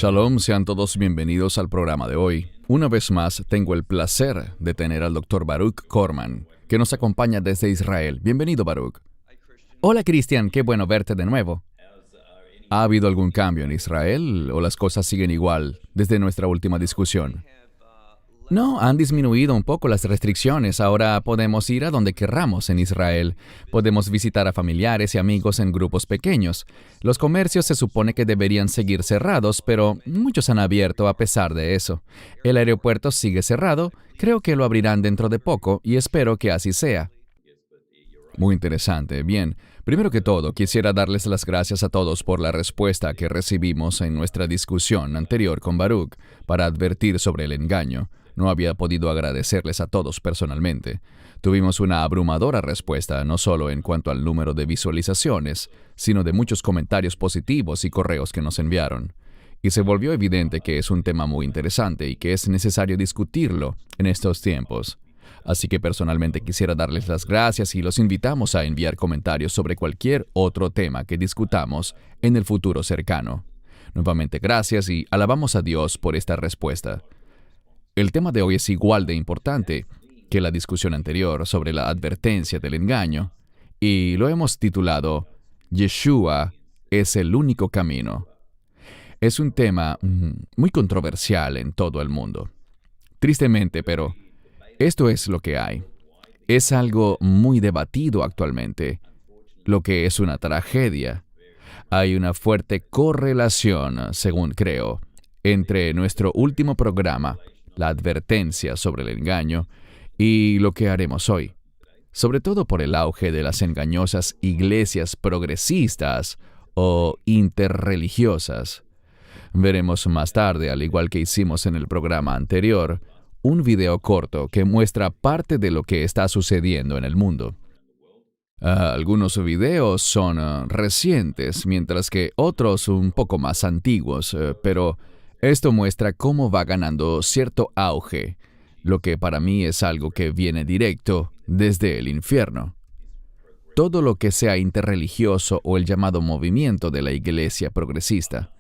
Shalom, sean todos bienvenidos al programa de hoy. Una vez más, tengo el placer de tener al Dr. Baruch Korman, que nos acompaña desde Israel. Bienvenido, Baruch. Hola, Cristian, qué bueno verte de nuevo. ¿Ha habido algún cambio en Israel o las cosas siguen igual desde nuestra última discusión? No, han disminuido un poco las restricciones. Ahora podemos ir a donde querramos en Israel. Podemos visitar a familiares y amigos en grupos pequeños. Los comercios se supone que deberían seguir cerrados, pero muchos han abierto a pesar de eso. El aeropuerto sigue cerrado. Creo que lo abrirán dentro de poco y espero que así sea. Muy interesante. Bien, primero que todo, quisiera darles las gracias a todos por la respuesta que recibimos en nuestra discusión anterior con Baruch para advertir sobre el engaño. No había podido agradecerles a todos personalmente. Tuvimos una abrumadora respuesta, no solo en cuanto al número de visualizaciones, sino de muchos comentarios positivos y correos que nos enviaron. Y se volvió evidente que es un tema muy interesante y que es necesario discutirlo en estos tiempos. Así que personalmente quisiera darles las gracias y los invitamos a enviar comentarios sobre cualquier otro tema que discutamos en el futuro cercano. Nuevamente gracias y alabamos a Dios por esta respuesta. El tema de hoy es igual de importante que la discusión anterior sobre la advertencia del engaño, y lo hemos titulado Yeshua es el único camino. Es un tema muy controversial en todo el mundo. Tristemente, pero esto es lo que hay. Es algo muy debatido actualmente, lo que es una tragedia. Hay una fuerte correlación, según creo, entre nuestro último programa, la advertencia sobre el engaño, y lo que haremos hoy, sobre todo por el auge de las engañosas iglesias progresistas o interreligiosas. Veremos más tarde, al igual que hicimos en el programa anterior, un video corto que muestra parte de lo que está sucediendo en el mundo. Algunos videos son recientes, mientras que otros un poco más antiguos, pero esto muestra cómo va ganando cierto auge, lo que para mí es algo que viene directo desde el infierno. Todo lo que sea interreligioso o el llamado movimiento de la iglesia progresista.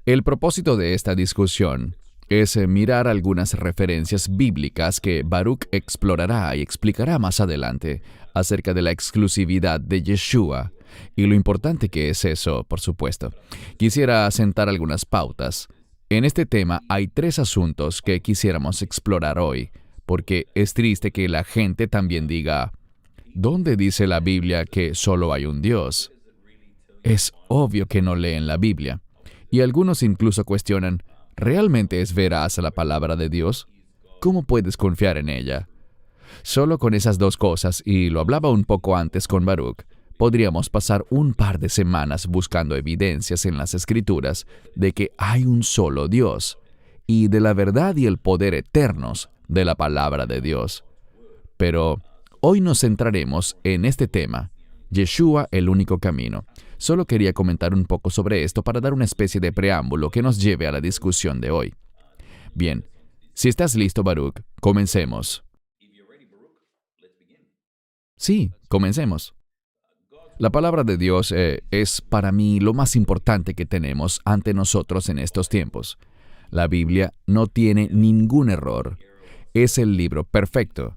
El propósito de esta discusión es mirar algunas referencias bíblicas que Baruch explorará y explicará más adelante acerca de la exclusividad de Yeshua y lo importante que es eso, por supuesto. Quisiera asentar algunas pautas. En este tema hay 3 asuntos que quisiéramos explorar hoy, porque es triste que la gente también diga, ¿dónde dice la Biblia que solo hay un Dios? Es obvio que no leen la Biblia. Y algunos incluso cuestionan, ¿realmente es veraz la palabra de Dios? ¿Cómo puedes confiar en ella? Solo con esas 2 cosas, y lo hablaba un poco antes con Baruch, podríamos pasar un par de semanas buscando evidencias en las Escrituras de que hay un solo Dios y de la verdad y el poder eternos de la palabra de Dios. Pero hoy nos centraremos en este tema, Yeshua, el único camino. Solo quería comentar un poco sobre esto para dar una especie de preámbulo que nos lleve a la discusión de hoy. Bien, si estás listo, Baruch, comencemos. Sí, comencemos. La palabra de Dios es para mí lo más importante que tenemos ante nosotros en estos tiempos. La Biblia no tiene ningún error. Es el libro perfecto.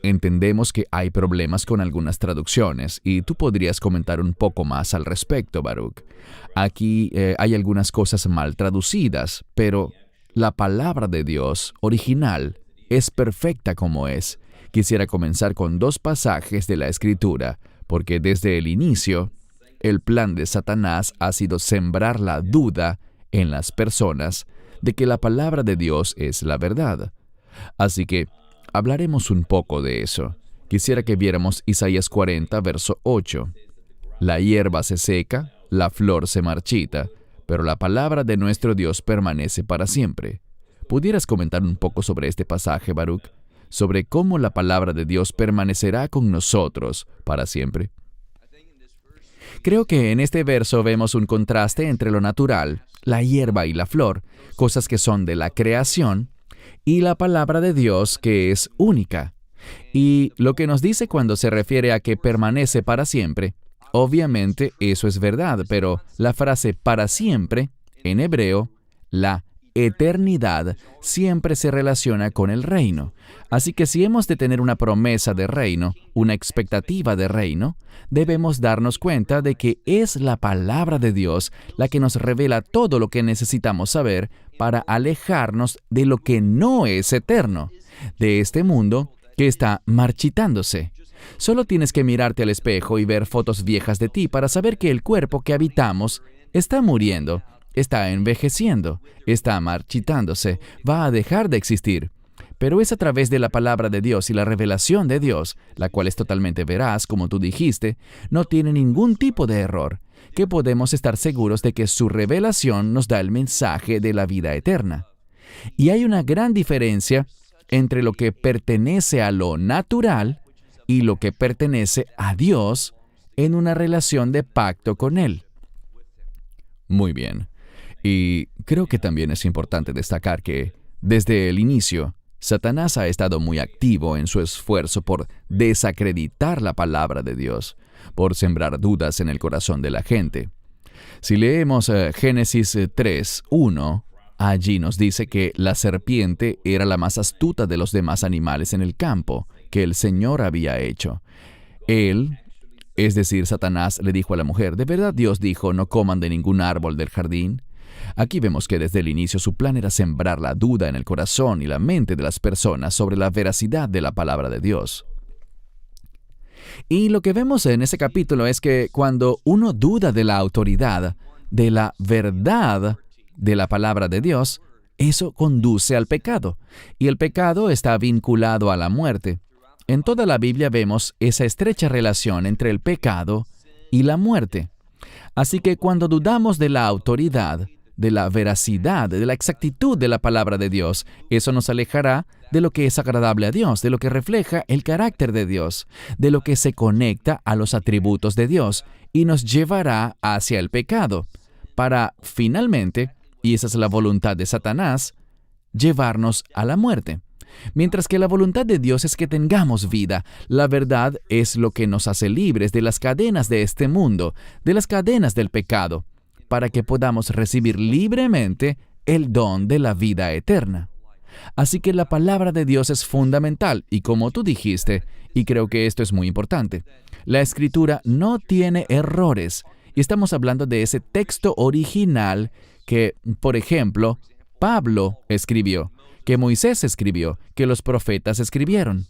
Entendemos que hay problemas con algunas traducciones y tú podrías comentar un poco más al respecto, Baruch. Aquí hay algunas cosas mal traducidas, pero la palabra de Dios original es perfecta como es. Quisiera comenzar con 2 pasajes de la Escritura, porque desde el inicio, el plan de Satanás ha sido sembrar la duda en las personas de que la palabra de Dios es la verdad. Así que hablaremos un poco de eso. Quisiera que viéramos Isaías 40, verso 8. La hierba se seca, la flor se marchita, pero la palabra de nuestro Dios permanece para siempre. ¿Pudieras comentar un poco sobre este pasaje, Baruch? Sobre cómo la palabra de Dios permanecerá con nosotros para siempre. Creo que en este verso vemos un contraste entre lo natural, la hierba y la flor, cosas que son de la creación, y la palabra de Dios que es única. Y lo que nos dice cuando se refiere a que permanece para siempre, obviamente eso es verdad, pero la frase para siempre, en hebreo, La eternidad siempre se relaciona con el reino. Así que si hemos de tener una promesa de reino, una expectativa de reino, debemos darnos cuenta de que es la palabra de Dios la que nos revela todo lo que necesitamos saber para alejarnos de lo que no es eterno, de este mundo que está marchitándose. Solo tienes que mirarte al espejo y ver fotos viejas de ti para saber que el cuerpo que habitamos está muriendo, está envejeciendo, está marchitándose, va a dejar de existir. Pero es a través de la palabra de Dios y la revelación de Dios, la cual es totalmente veraz, como tú dijiste, no tiene ningún tipo de error, que podemos estar seguros de que su revelación nos da el mensaje de la vida eterna. Y hay una gran diferencia entre lo que pertenece a lo natural y lo que pertenece a Dios en una relación de pacto con Él. Muy bien. Y creo que también es importante destacar que, desde el inicio, Satanás ha estado muy activo en su esfuerzo por desacreditar la palabra de Dios, por sembrar dudas en el corazón de la gente. Si leemos Génesis 3:1, allí nos dice que la serpiente era la más astuta de los demás animales en el campo que el Señor había hecho. Él, es decir, Satanás, le dijo a la mujer, ¿de verdad Dios dijo, no coman de ningún árbol del jardín? Aquí vemos que desde el inicio su plan era sembrar la duda en el corazón y la mente de las personas sobre la veracidad de la palabra de Dios. Y lo que vemos en ese capítulo es que cuando uno duda de la autoridad, de la verdad de la palabra de Dios, eso conduce al pecado. Y el pecado está vinculado a la muerte. En toda la Biblia vemos esa estrecha relación entre el pecado y la muerte. Así que cuando dudamos de la autoridad, de la veracidad, de la exactitud de la palabra de Dios, eso nos alejará de lo que es agradable a Dios, de lo que refleja el carácter de Dios, de lo que se conecta a los atributos de Dios y nos llevará hacia el pecado, para finalmente, y esa es la voluntad de Satanás, llevarnos a la muerte. Mientras que la voluntad de Dios es que tengamos vida, la verdad es lo que nos hace libres de las cadenas de este mundo, de las cadenas del pecado, para que podamos recibir libremente el don de la vida eterna. Así que la palabra de Dios es fundamental, y como tú dijiste, y creo que esto es muy importante, la Escritura no tiene errores, y estamos hablando de ese texto original que, por ejemplo, Pablo escribió, que Moisés escribió, que los profetas escribieron.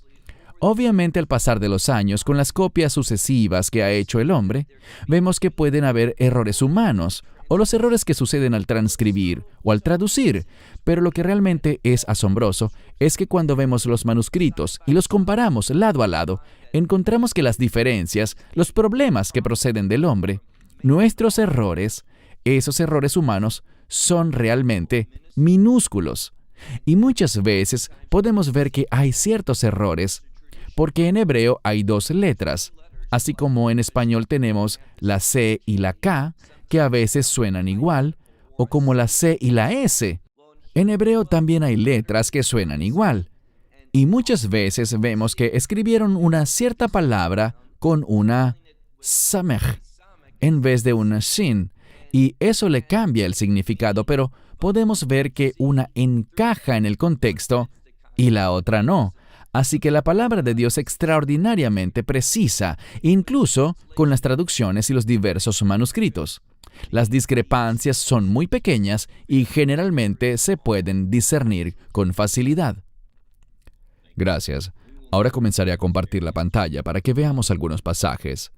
Obviamente, al pasar de los años, con las copias sucesivas que ha hecho el hombre, vemos que pueden haber errores humanos, o los errores que suceden al transcribir o al traducir, pero lo que realmente es asombroso es que cuando vemos los manuscritos y los comparamos lado a lado, encontramos que las diferencias, los problemas que proceden del hombre, nuestros errores, esos errores humanos, son realmente minúsculos. Y muchas veces podemos ver que hay ciertos errores, porque en hebreo hay dos letras, así como en español tenemos la C y la K, que a veces suenan igual, o como la C y la S. En hebreo también hay letras que suenan igual. Y muchas veces vemos que escribieron una cierta palabra con una samech en vez de una shin, y eso le cambia el significado, pero podemos ver que una encaja en el contexto y la otra no. Así que la palabra de Dios es extraordinariamente precisa, incluso con las traducciones y los diversos manuscritos. Las discrepancias son muy pequeñas y generalmente se pueden discernir con facilidad. Gracias. Ahora comenzaré a compartir la pantalla para que veamos algunos pasajes.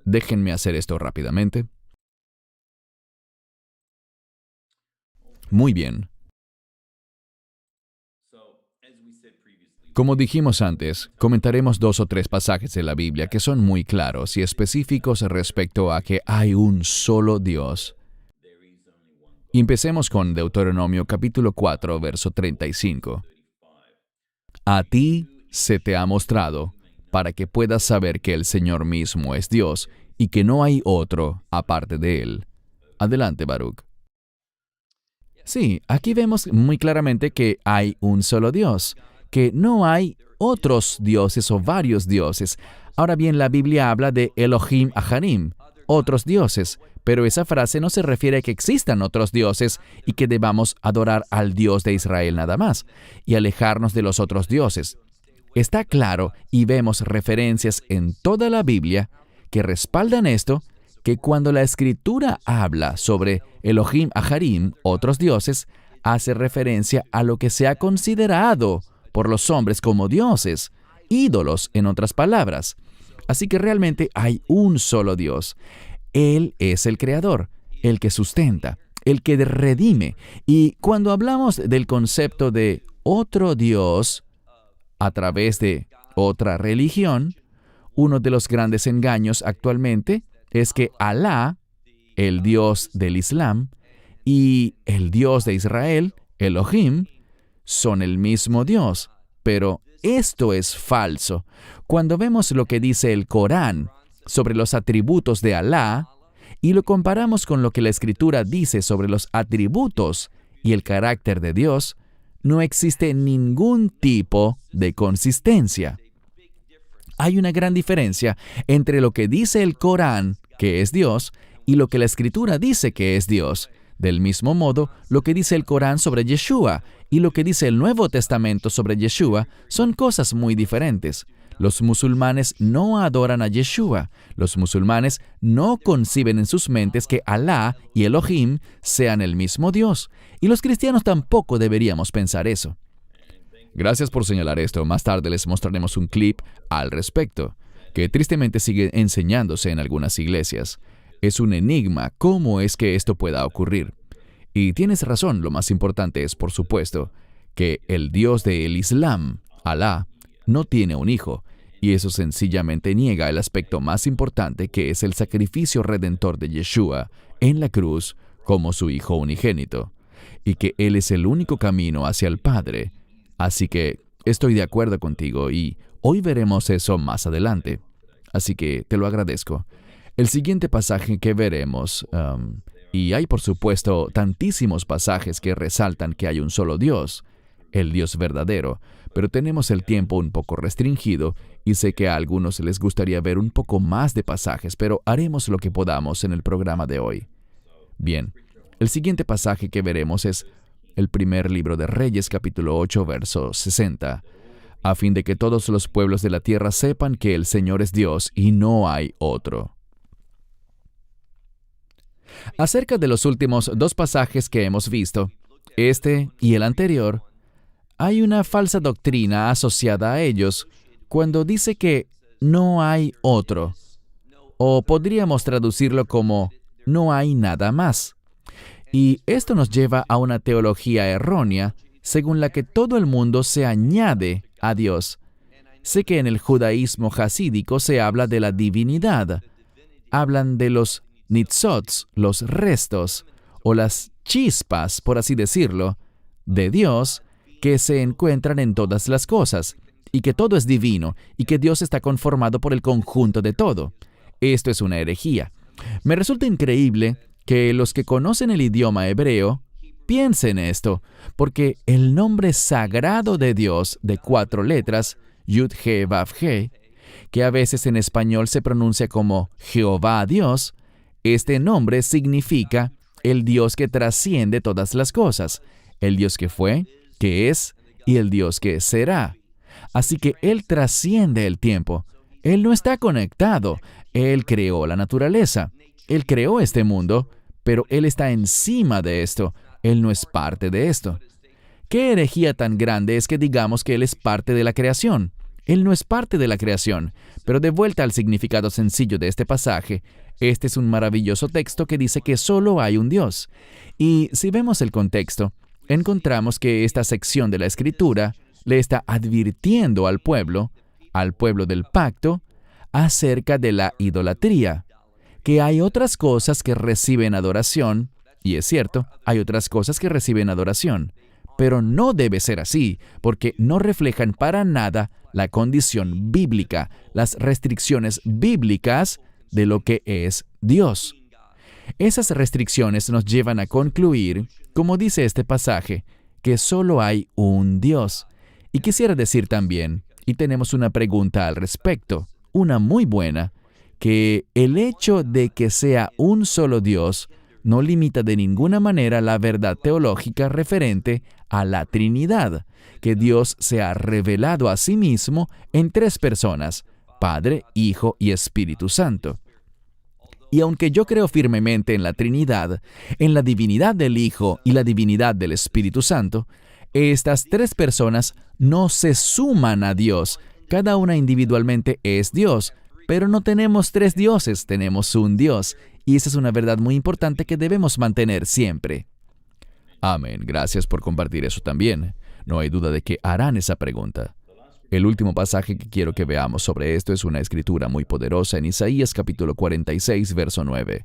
Déjenme hacer esto rápidamente. Muy bien. Como dijimos antes, comentaremos 2 o 3 pasajes de la Biblia que son muy claros y específicos respecto a que hay un solo Dios. Empecemos con Deuteronomio capítulo 4, verso 35. A ti se te ha mostrado, para que puedas saber que el Señor mismo es Dios y que no hay otro aparte de Él. Adelante, Baruch. Sí, aquí vemos muy claramente que hay un solo Dios, que no hay otros dioses o varios dioses. Ahora bien, la Biblia habla de Elohim Aharim, otros dioses, pero esa frase no se refiere a que existan otros dioses y que debamos adorar al Dios de Israel nada más y alejarnos de los otros dioses. Está claro, y vemos referencias en toda la Biblia que respaldan esto, que cuando la Escritura habla sobre Elohim Aharim, otros dioses, hace referencia a lo que se ha considerado por los hombres como dioses, ídolos en otras palabras. Así que realmente hay un solo Dios. Él es el creador, el que sustenta, el que redime. Y cuando hablamos del concepto de otro Dios a través de otra religión, uno de los grandes engaños actualmente es que Alá, el Dios del Islam, y el Dios de Israel, Elohim, son el mismo Dios. Pero esto es falso. Cuando vemos lo que dice el Corán sobre los atributos de Alá y lo comparamos con lo que la Escritura dice sobre los atributos y el carácter de Dios, no existe ningún tipo de consistencia. Hay una gran diferencia entre lo que dice el Corán, que es Dios, y lo que la Escritura dice que es Dios. Del mismo modo, lo que dice el Corán sobre Yeshua y lo que dice el Nuevo Testamento sobre Yeshua son cosas muy diferentes. Los musulmanes no adoran a Yeshua. Los musulmanes no conciben en sus mentes que Alá y Elohim sean el mismo Dios. Y los cristianos tampoco deberíamos pensar eso. Gracias por señalar esto. Más tarde les mostraremos un clip al respecto, que tristemente sigue enseñándose en algunas iglesias. Es un enigma cómo es que esto pueda ocurrir. Y tienes razón, lo más importante es, por supuesto, que el Dios del Islam, Alá, no tiene un hijo, y eso sencillamente niega el aspecto más importante, que es el sacrificio redentor de Yeshua en la cruz como su Hijo unigénito, y que Él es el único camino hacia el Padre. Así que estoy de acuerdo contigo, y hoy veremos eso más adelante. Así que te lo agradezco. El siguiente pasaje que veremos, y hay por supuesto tantísimos pasajes que resaltan que hay un solo Dios, el Dios verdadero, pero tenemos el tiempo un poco restringido y sé que a algunos les gustaría ver un poco más de pasajes, pero haremos lo que podamos en el programa de hoy. Bien, el siguiente pasaje que veremos es el primer libro de Reyes, capítulo 8, verso 60, a fin de que todos los pueblos de la tierra sepan que el Señor es Dios y no hay otro. Acerca de los últimos dos pasajes que hemos visto, este y el anterior, hay una falsa doctrina asociada a ellos cuando dice que no hay otro, o podríamos traducirlo como no hay nada más. Y esto nos lleva a una teología errónea según la que todo el mundo se añade a Dios. Sé que en el judaísmo jasídico se habla de la divinidad. Hablan de los nitzots, los restos, o las chispas, por así decirlo, de Dios que se encuentran en todas las cosas, y que todo es divino, y que Dios está conformado por el conjunto de todo. Esto es una herejía. Me resulta increíble que los que conocen el idioma hebreo piensen esto, porque el nombre sagrado de Dios de 4 letras, Yud-He-Vav-He, que a veces en español se pronuncia como Jehová Dios, este nombre significa el Dios que trasciende todas las cosas, el Dios que fue, que es y el Dios que será. Así que Él trasciende el tiempo. Él no está conectado. Él creó la naturaleza. Él creó este mundo, pero Él está encima de esto. Él no es parte de esto. ¿Qué herejía tan grande es que digamos que Él es parte de la creación? Él no es parte de la creación, pero de vuelta al significado sencillo de este pasaje, este es un maravilloso texto que dice que solo hay un Dios. Y si vemos el contexto, encontramos que esta sección de la Escritura le está advirtiendo al pueblo del pacto, acerca de la idolatría, que hay otras cosas que reciben adoración, y es cierto, hay otras cosas que reciben adoración, pero no debe ser así, porque no reflejan para nada la condición bíblica, las restricciones bíblicas de lo que es Dios. Esas restricciones nos llevan a concluir, como dice este pasaje, que solo hay un Dios. Y quisiera decir también, y tenemos una pregunta al respecto, una muy buena, que el hecho de que sea un solo Dios no limita de ninguna manera la verdad teológica referente a la Trinidad, que Dios se ha revelado a sí mismo en tres personas, Padre, Hijo y Espíritu Santo. Y aunque yo creo firmemente en la Trinidad, en la divinidad del Hijo y la divinidad del Espíritu Santo, estas tres personas no se suman a Dios. Cada una individualmente es Dios, pero no tenemos tres dioses, tenemos un Dios. Y esa es una verdad muy importante que debemos mantener siempre. Amén. Gracias por compartir eso también. No hay duda de que harán esa pregunta. El último pasaje que quiero que veamos sobre esto es una escritura muy poderosa en Isaías capítulo 46, verso 9.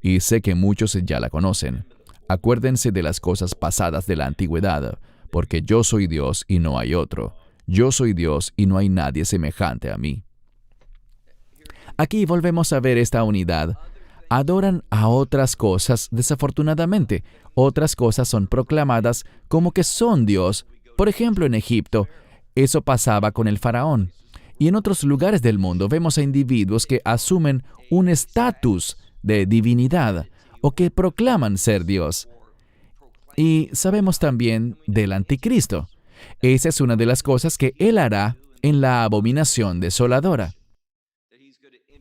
Y sé que muchos ya la conocen. Acuérdense de las cosas pasadas de la antigüedad, porque yo soy Dios y no hay otro. Yo soy Dios y no hay nadie semejante a mí. Aquí volvemos a ver esta unidad. Adoran a otras cosas, desafortunadamente. Otras cosas son proclamadas como que son Dios. Por ejemplo, en Egipto, eso pasaba con el faraón. Y en otros lugares del mundo vemos a individuos que asumen un estatus de divinidad o que proclaman ser Dios. Y sabemos también del anticristo. Esa es una de las cosas que él hará en la abominación desoladora.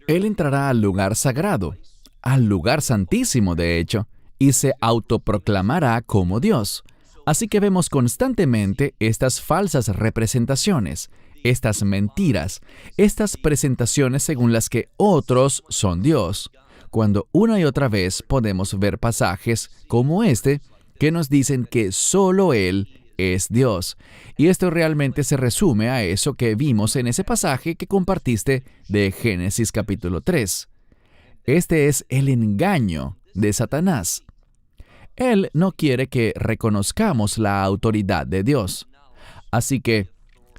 Él entrará al lugar sagrado, al lugar santísimo de hecho, y se autoproclamará como Dios. Así que vemos constantemente estas falsas representaciones, estas mentiras, estas presentaciones según las que otros son Dios, cuando una y otra vez podemos ver pasajes como este que nos dicen que solo Él es Dios. Y esto realmente se resume a eso que vimos en ese pasaje que compartiste de Génesis capítulo 3. Este es el engaño de Satanás. Él no quiere que reconozcamos la autoridad de Dios. Así que,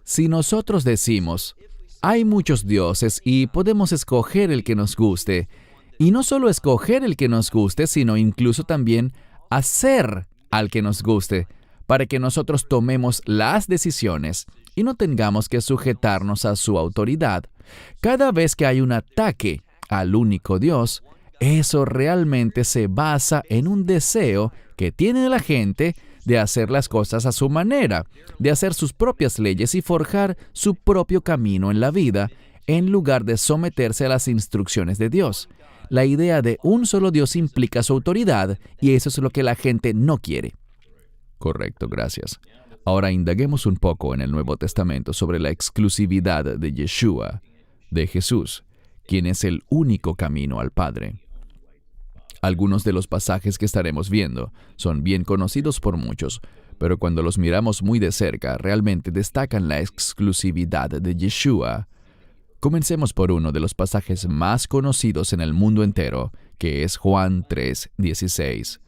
si nosotros decimos, hay muchos dioses y podemos escoger el que nos guste, y no solo escoger el que nos guste, sino incluso también hacer al que nos guste, para que nosotros tomemos las decisiones y no tengamos que sujetarnos a su autoridad. Cada vez que hay un ataque al único Dios, eso realmente se basa en un deseo que tiene la gente de hacer las cosas a su manera, de hacer sus propias leyes y forjar su propio camino en la vida, en lugar de someterse a las instrucciones de Dios. La idea de un solo Dios implica su autoridad, y eso es lo que la gente no quiere. Correcto, gracias. Ahora indaguemos un poco en el Nuevo Testamento sobre la exclusividad de Yeshua, de Jesús, quien es el único camino al Padre. Algunos de los pasajes que estaremos viendo son bien conocidos por muchos, pero cuando los miramos muy de cerca, realmente destacan la exclusividad de Yeshua. Comencemos por uno de los pasajes más conocidos en el mundo entero, que es Juan 3:16.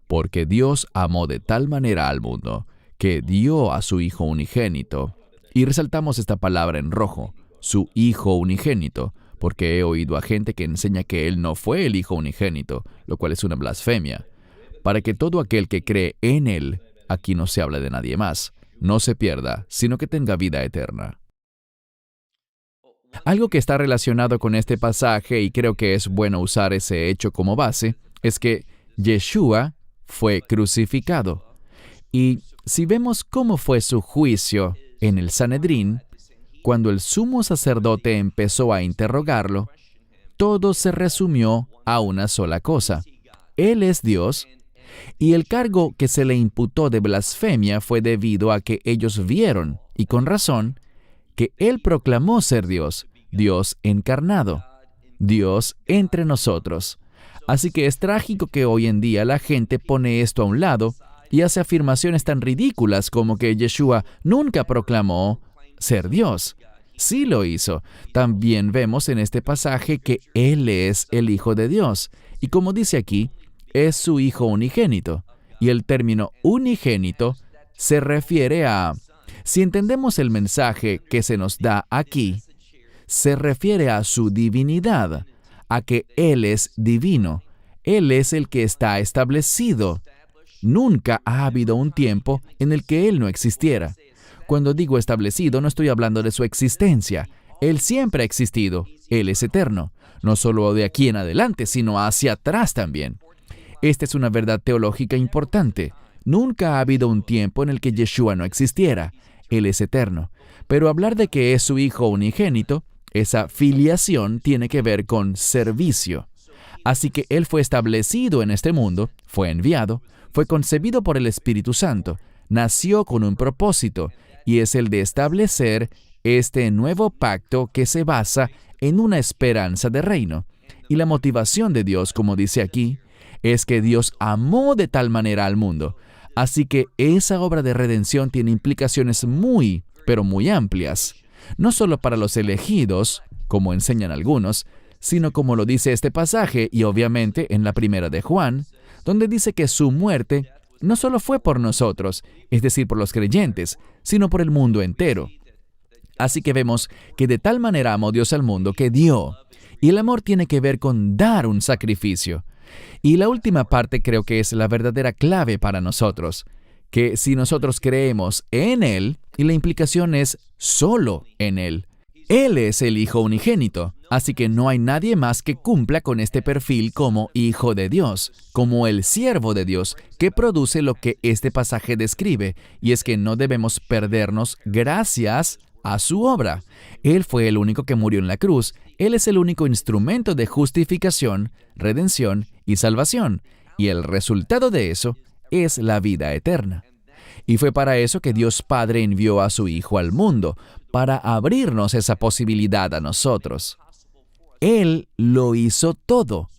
Porque Dios amó de tal manera al mundo, que dio a su Hijo unigénito. Y resaltamos esta palabra en rojo, su Hijo unigénito, porque he oído a gente que enseña que Él no fue el Hijo unigénito, lo cual es una blasfemia. Para que todo aquel que cree en Él, aquí no se habla de nadie más, no se pierda, sino que tenga vida eterna. Algo que está relacionado con este pasaje, y creo que es bueno usar ese hecho como base, es que Yeshua fue crucificado. Y si vemos cómo fue su juicio en el Sanedrín, cuando el sumo sacerdote empezó a interrogarlo, todo se resumió a una sola cosa. Él es Dios, y el cargo que se le imputó de blasfemia fue debido a que ellos vieron, y con razón, que Él proclamó ser Dios, Dios encarnado, Dios entre nosotros. Así que es trágico que hoy en día la gente pone esto a un lado y hace afirmaciones tan ridículas como que Yeshua nunca proclamó ser Dios. Sí lo hizo. También vemos en este pasaje que Él es el Hijo de Dios. Y como dice aquí, es su Hijo unigénito. Y el término unigénito se refiere a... Si entendemos el mensaje que se nos da aquí, se refiere a su divinidad, a que Él es divino. Él es el que está establecido. Nunca ha habido un tiempo en el que Él no existiera. Cuando digo establecido, no estoy hablando de su existencia. Él siempre ha existido. Él es eterno. No solo de aquí en adelante, sino hacia atrás también. Esta es una verdad teológica importante. Nunca ha habido un tiempo en el que Yeshua no existiera. Él es eterno. Pero hablar de que es su Hijo unigénito, esa filiación tiene que ver con servicio. Así que Él fue establecido en este mundo, fue enviado, fue concebido por el Espíritu Santo, nació con un propósito, y es el de establecer este nuevo pacto que se basa en una esperanza de reino. Y la motivación de Dios, como dice aquí, es que Dios amó de tal manera al mundo. Así que esa obra de redención tiene implicaciones muy, pero muy amplias. No solo para los elegidos, como enseñan algunos, sino como lo dice este pasaje y obviamente en la primera de Juan, donde dice que su muerte no solo fue por nosotros, es decir, por los creyentes, sino por el mundo entero. Así que vemos que de tal manera amó Dios al mundo que dio. Y el amor tiene que ver con dar un sacrificio. Y la última parte creo que es la verdadera clave para nosotros, que si nosotros creemos en Él, y la implicación es solo en Él. Él es el Hijo unigénito, así que no hay nadie más que cumpla con este perfil como Hijo de Dios, como el siervo de Dios, que produce lo que este pasaje describe, y es que no debemos perdernos gracias a su obra. Él fue el único que murió en la cruz. Él es el único instrumento de justificación, redención y salvación, y el resultado de eso es la vida eterna. Y fue para eso que Dios Padre envió a su Hijo al mundo, para abrirnos esa posibilidad a nosotros. Él lo hizo todo,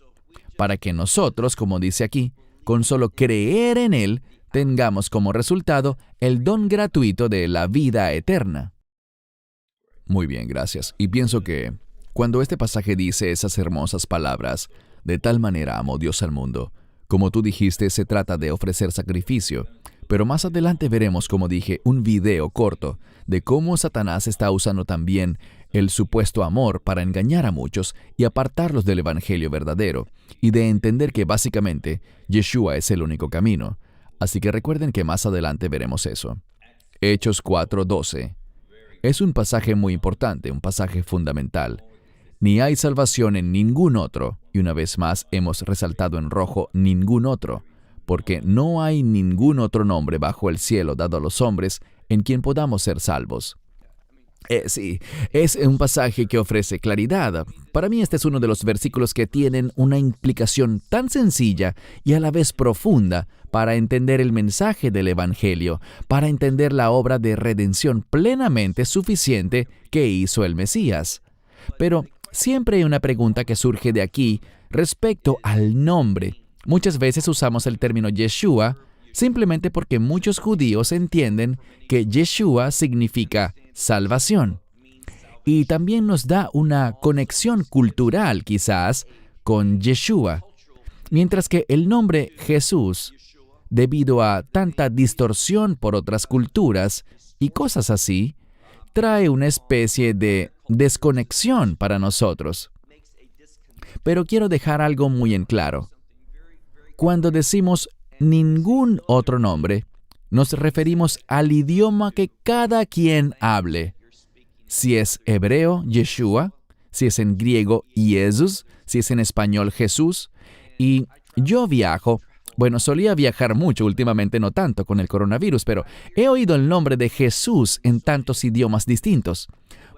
para que nosotros, como dice aquí, con solo creer en Él, tengamos como resultado el don gratuito de la vida eterna. Muy bien, gracias. Y pienso que cuando este pasaje dice esas hermosas palabras, de tal manera amó Dios al mundo, como tú dijiste, se trata de ofrecer sacrificio. Pero más adelante veremos, como dije, un video corto de cómo Satanás está usando también el supuesto amor para engañar a muchos y apartarlos del evangelio verdadero, y de entender que básicamente Yeshua es el único camino. Así que recuerden que más adelante veremos eso. Hechos 4:12. Es un pasaje muy importante, un pasaje fundamental. Ni hay salvación en ningún otro, y una vez más hemos resaltado en rojo ningún otro, porque no hay ningún otro nombre bajo el cielo dado a los hombres en quien podamos ser salvos. Sí, es un pasaje que ofrece claridad. Para mí este es uno de los versículos que tienen una implicación tan sencilla y a la vez profunda para entender el mensaje del Evangelio, para entender la obra de redención plenamente suficiente que hizo el Mesías. Pero siempre hay una pregunta que surge de aquí respecto al nombre. Muchas veces usamos el término Yeshua simplemente porque muchos judíos entienden que Yeshua significa salvación. Y también nos da una conexión cultural, quizás, con Yeshua. Mientras que el nombre Jesús, debido a tanta distorsión por otras culturas y cosas así, trae una especie de desconexión para nosotros. Pero quiero dejar algo muy en claro. Cuando decimos ningún otro nombre, nos referimos al idioma que cada quien hable. Si es hebreo, Yeshua; si es en griego, Jesús; si es en español, Jesús. Y yo solía viajar mucho, últimamente no tanto con el coronavirus, pero he oído el nombre de Jesús en tantos idiomas distintos.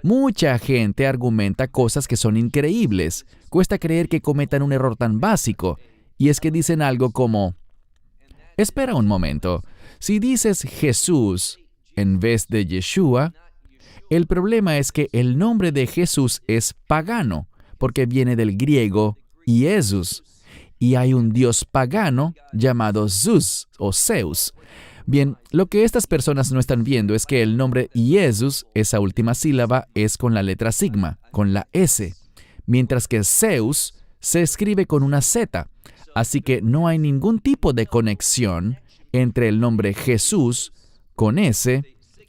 Mucha gente argumenta cosas que son increíbles. Cuesta creer que cometan un error tan básico. Y es que dicen algo como: espera un momento, si dices Jesús en vez de Yeshua, el problema es que el nombre de Jesús es pagano, porque viene del griego Jesús, y hay un dios pagano llamado Zeus o Zeus. Bien, lo que estas personas no están viendo es que el nombre Jesús, esa última sílaba, es con la letra sigma, con la S, mientras que Zeus se escribe con una Z. Así que no hay ningún tipo de conexión entre el nombre Jesús con S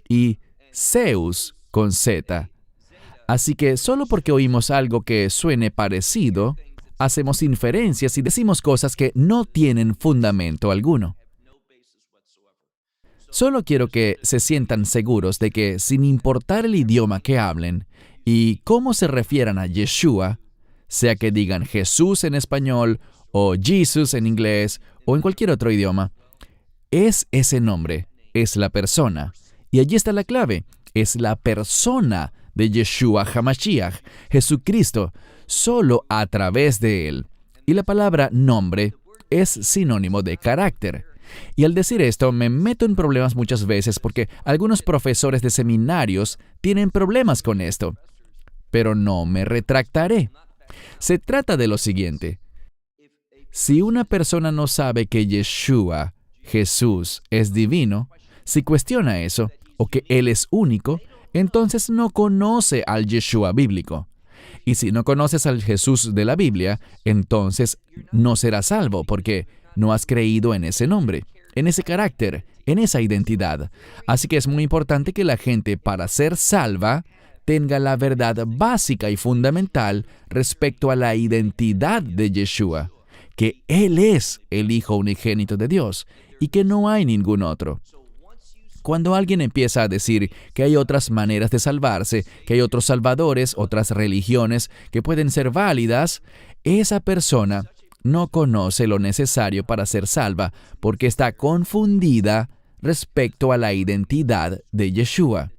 y Zeus con Z. Así que solo porque oímos algo que suene parecido, hacemos inferencias y decimos cosas que no tienen fundamento alguno. Solo quiero que se sientan seguros de que, sin importar el idioma que hablen, Y cómo se refieran a Yeshua, sea que digan Jesús en español, o Jesus en inglés, o en cualquier otro idioma, es ese nombre, es la persona. Y allí está la clave, es la persona de Yeshua HaMashiach, Jesucristo, solo a través de Él. Y la palabra nombre es sinónimo de carácter. Y al decir esto, me meto en problemas muchas veces porque algunos profesores de seminarios tienen problemas con esto. Pero no me retractaré. Se trata de lo siguiente. Si una persona no sabe que Yeshua, Jesús, es divino, si cuestiona eso, o que Él es único, entonces no conoce al Yeshua bíblico. Y si no conoces al Jesús de la Biblia, entonces no serás salvo, porque no has creído en ese nombre, en ese carácter, en esa identidad. Así que es muy importante que la gente, para ser salva, tenga la verdad básica y fundamental respecto a la identidad de Yeshua, que Él es el Hijo unigénito de Dios y que no hay ningún otro. Cuando alguien empieza a decir que hay otras maneras de salvarse, que hay otros salvadores, otras religiones que pueden ser válidas, esa persona no conoce lo necesario para ser salva porque está confundida respecto a la identidad de Yeshua.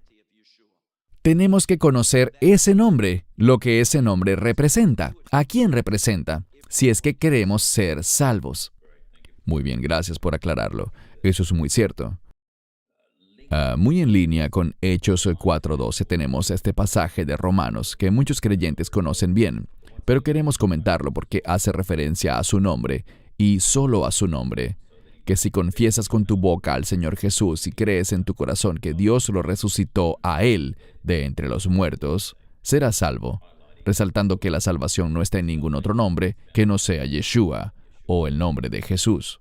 Tenemos que conocer ese nombre, lo que ese nombre representa, a quién representa, si es que queremos ser salvos. Muy bien, gracias por aclararlo. Eso es muy cierto. Muy en línea con Hechos 4:12 tenemos este pasaje de Romanos que muchos creyentes conocen bien, pero queremos comentarlo porque hace referencia a su nombre y solo a su nombre. Que si confiesas con tu boca al Señor Jesús y crees en tu corazón que Dios lo resucitó a Él de entre los muertos, serás salvo, resaltando que la salvación no está en ningún otro nombre que no sea Yeshua o el nombre de Jesús.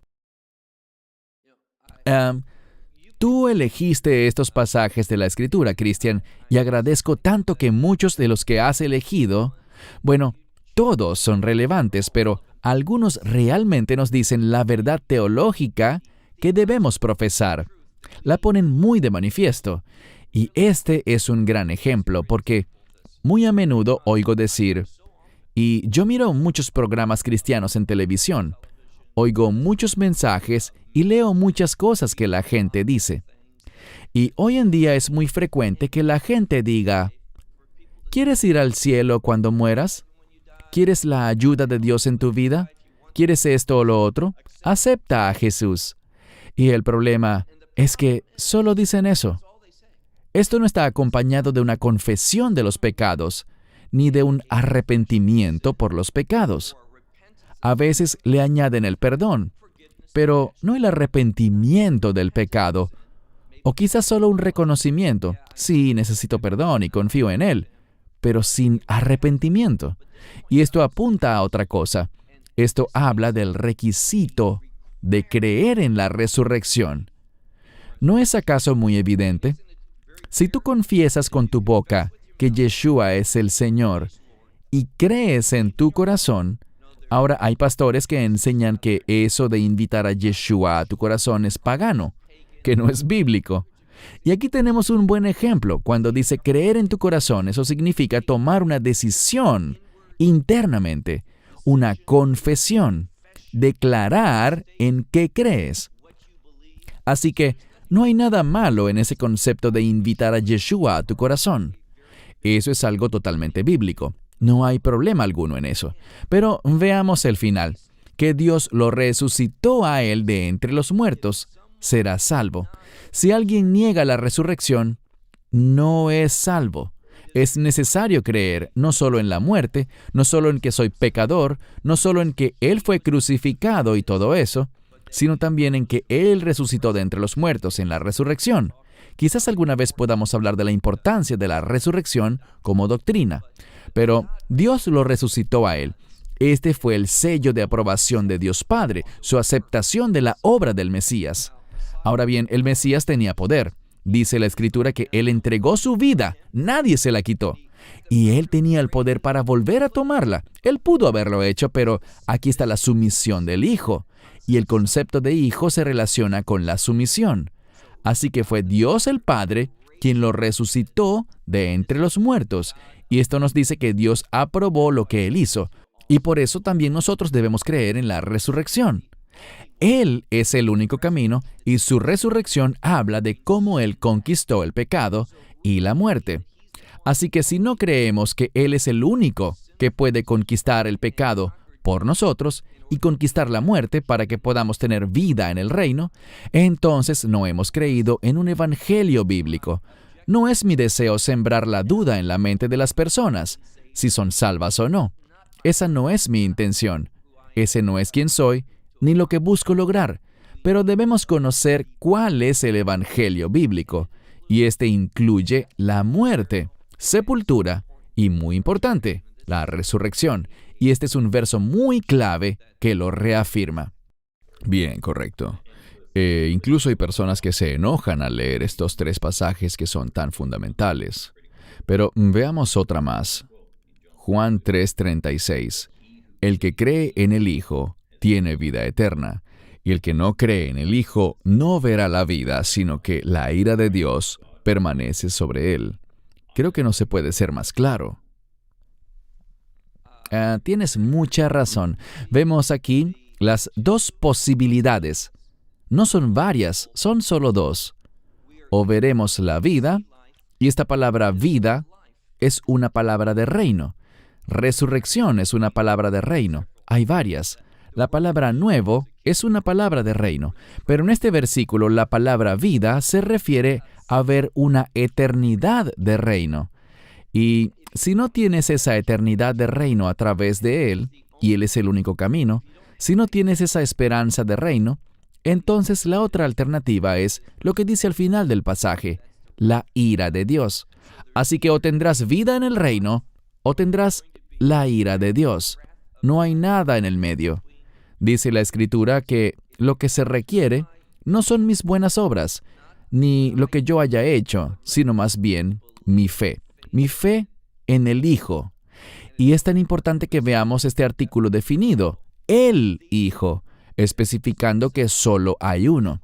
Tú elegiste estos pasajes de la Escritura, Cristian, y agradezco tanto que muchos de los que has elegido, bueno, todos son relevantes, pero algunos realmente nos dicen la verdad teológica que debemos profesar. La ponen muy de manifiesto. Y este es un gran ejemplo, porque muy a menudo oigo decir, y yo miro muchos programas cristianos en televisión, oigo muchos mensajes y leo muchas cosas que la gente dice. Y hoy en día es muy frecuente que la gente diga, ¿quieres ir al cielo cuando mueras? ¿Quieres la ayuda de Dios en tu vida? ¿Quieres esto o lo otro? Acepta a Jesús. Y el problema es que solo dicen eso. Esto no está acompañado de una confesión de los pecados, ni de un arrepentimiento por los pecados. A veces le añaden el perdón, pero no el arrepentimiento del pecado, o quizás solo un reconocimiento. Sí, necesito perdón y confío en Él, pero sin arrepentimiento. Y esto apunta a otra cosa. Esto habla del requisito de creer en la resurrección. ¿No es acaso muy evidente? Si tú confiesas con tu boca que Yeshua es el Señor y crees en tu corazón, ahora hay pastores que enseñan que eso de invitar a Yeshua a tu corazón es pagano, que no es bíblico. Y aquí tenemos un buen ejemplo. Cuando dice creer en tu corazón, eso significa tomar una decisión internamente, una confesión, declarar en qué crees. Así que no hay nada malo en ese concepto de invitar a Yeshua a tu corazón. Eso es algo totalmente bíblico. No hay problema alguno en eso. Pero veamos el final. Que Dios lo resucitó a Él de entre los muertos, será salvo. Si alguien niega la resurrección, no es salvo. Es necesario creer no solo en la muerte, no solo en que soy pecador, no solo en que Él fue crucificado y todo eso, sino también en que Él resucitó de entre los muertos en la resurrección. Quizás alguna vez podamos hablar de la importancia de la resurrección como doctrina, pero Dios lo resucitó a Él. Este fue el sello de aprobación de Dios Padre, su aceptación de la obra del Mesías. Ahora bien, el Mesías tenía poder. Dice la Escritura que Él entregó su vida, nadie se la quitó. Y Él tenía el poder para volver a tomarla. Él pudo haberlo hecho, pero aquí está la sumisión del Hijo. Y el concepto de hijo se relaciona con la sumisión. Así que fue Dios el Padre quien lo resucitó de entre los muertos. Y esto nos dice que Dios aprobó lo que Él hizo. Y por eso también nosotros debemos creer en la resurrección. Él es el único camino y su resurrección habla de cómo Él conquistó el pecado y la muerte. Así que si no creemos que Él es el único que puede conquistar el pecado por nosotros y conquistar la muerte para que podamos tener vida en el reino, entonces no hemos creído en un evangelio bíblico. No es mi deseo sembrar la duda en la mente de las personas, si son salvas o no. Esa no es mi intención. Ese no es quien soy, ni lo que busco lograr. Pero debemos conocer cuál es el evangelio bíblico, y este incluye la muerte, sepultura y, muy importante, la resurrección. Y este es un verso muy clave que lo reafirma. Bien, correcto. Incluso hay personas que se enojan al leer estos 3 pasajes que son tan fundamentales. Pero veamos otra más. Juan 3:36. El que cree en el Hijo tiene vida eterna, y el que no cree en el Hijo no verá la vida, sino que la ira de Dios permanece sobre él. Creo que no se puede ser más claro. Tienes mucha razón. Vemos aquí las 2 posibilidades. No son varias, son solo 2. O veremos la vida, y esta palabra vida es una palabra de reino. Resurrección es una palabra de reino. Hay varias. La palabra nuevo es una palabra de reino. Pero en este versículo la palabra vida se refiere a ver una eternidad de reino. Y si no tienes esa eternidad de reino a través de Él, y Él es el único camino, si no tienes esa esperanza de reino, entonces la otra alternativa es lo que dice al final del pasaje, la ira de Dios. Así que o tendrás vida en el reino, o tendrás la ira de Dios. No hay nada en el medio. Dice la Escritura que lo que se requiere no son mis buenas obras, ni lo que yo haya hecho, sino más bien mi fe. Mi fe en el Hijo. Y es tan importante que veamos este artículo definido, el Hijo, especificando que solo hay uno.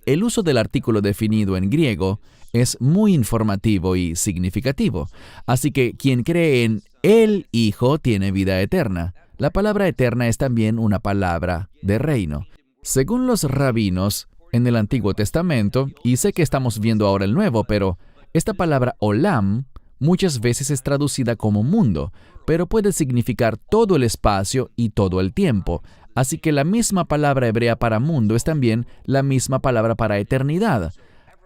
El uso del artículo definido en griego es muy informativo y significativo. Así que quien cree en el Hijo tiene vida eterna. La palabra eterna es también una palabra de reino. Según los rabinos en el Antiguo Testamento, y sé que estamos viendo ahora el Nuevo, pero esta palabra olam muchas veces es traducida como mundo, pero puede significar todo el espacio y todo el tiempo. Así que la misma palabra hebrea para mundo es también la misma palabra para eternidad.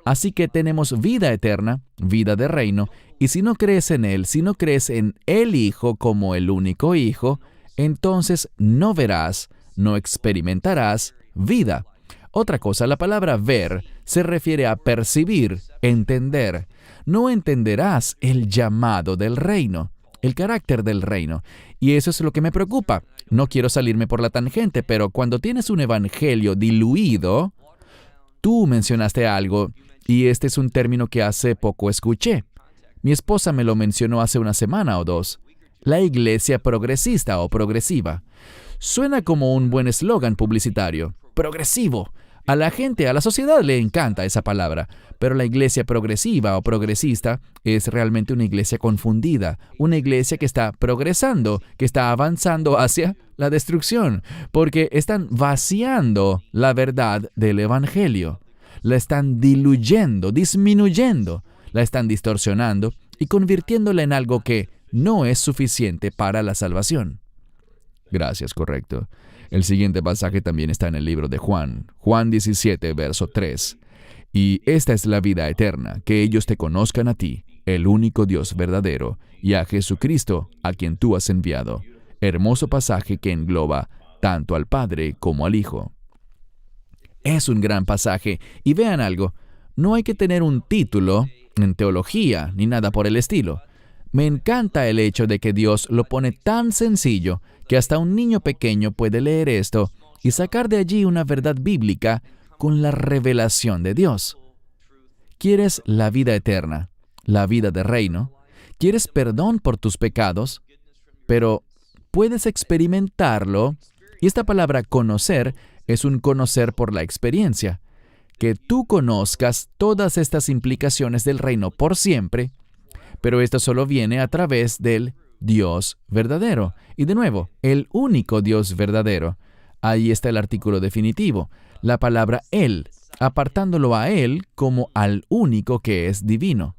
Así que tenemos vida eterna, vida de reino, y si no crees en Él, si no crees en el Hijo como el único Hijo, entonces no verás, no experimentarás vida. Otra cosa, la palabra ver se refiere a percibir, entender. No entenderás el llamado del reino, el carácter del reino. Y eso es lo que me preocupa. No quiero salirme por la tangente, pero cuando tienes un evangelio diluido, tú mencionaste algo, y este es un término que hace poco escuché. Mi esposa me lo mencionó hace una semana o 2. La iglesia progresista o progresiva. Suena como un buen eslogan publicitario. Progresivo. A la gente, a la sociedad le encanta esa palabra, pero la iglesia progresiva o progresista es realmente una iglesia confundida, una iglesia que está progresando, que está avanzando hacia la destrucción, porque están vaciando la verdad del evangelio, la están diluyendo, disminuyendo, la están distorsionando y convirtiéndola en algo que no es suficiente para la salvación. Gracias, correcto. El siguiente pasaje también está en el libro de Juan, Juan 17, verso 3. Y esta es la vida eterna, que ellos te conozcan a ti, el único Dios verdadero, y a Jesucristo, a quien tú has enviado. Hermoso pasaje que engloba tanto al Padre como al Hijo. Es un gran pasaje, y vean algo, no hay que tener un título en teología ni nada por el estilo. Me encanta el hecho de que Dios lo pone tan sencillo que hasta un niño pequeño puede leer esto y sacar de allí una verdad bíblica con la revelación de Dios. ¿Quieres la vida eterna, la vida de reino? ¿Quieres perdón por tus pecados? Pero puedes experimentarlo, y esta palabra conocer es un conocer por la experiencia. Que tú conozcas todas estas implicaciones del reino por siempre, pero esto solo viene a través del Dios verdadero. Y de nuevo, el único Dios verdadero. Ahí está el artículo definitivo, la palabra Él, apartándolo a Él como al único que es divino.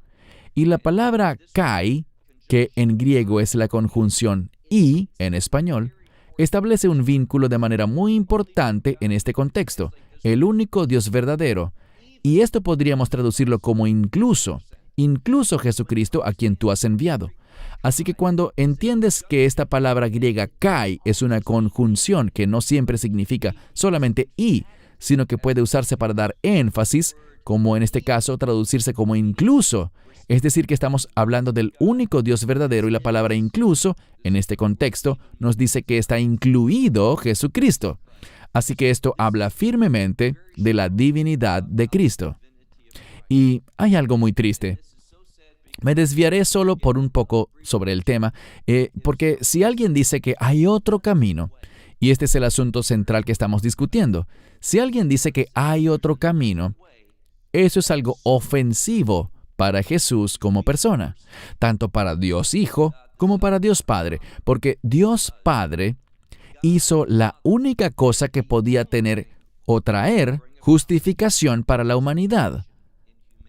Y la palabra kai, que en griego es la conjunción y en español, establece un vínculo de manera muy importante en este contexto, el único Dios verdadero. Y esto podríamos traducirlo como incluso Jesucristo a quien tú has enviado. Así que cuando entiendes que esta palabra griega kai es una conjunción que no siempre significa solamente y, sino que puede usarse para dar énfasis, como en este caso traducirse como incluso, es decir, que estamos hablando del único Dios verdadero y la palabra incluso, en este contexto, nos dice que está incluido Jesucristo. Así que esto habla firmemente de la divinidad de Cristo. Y hay algo muy triste. Me desviaré solo por un poco sobre el tema, porque si alguien dice que hay otro camino, y este es el asunto central que estamos discutiendo, si alguien dice que hay otro camino, eso es algo ofensivo para Jesús como persona, tanto para Dios Hijo como para Dios Padre, porque Dios Padre hizo la única cosa que podía tener o traer justificación para la humanidad,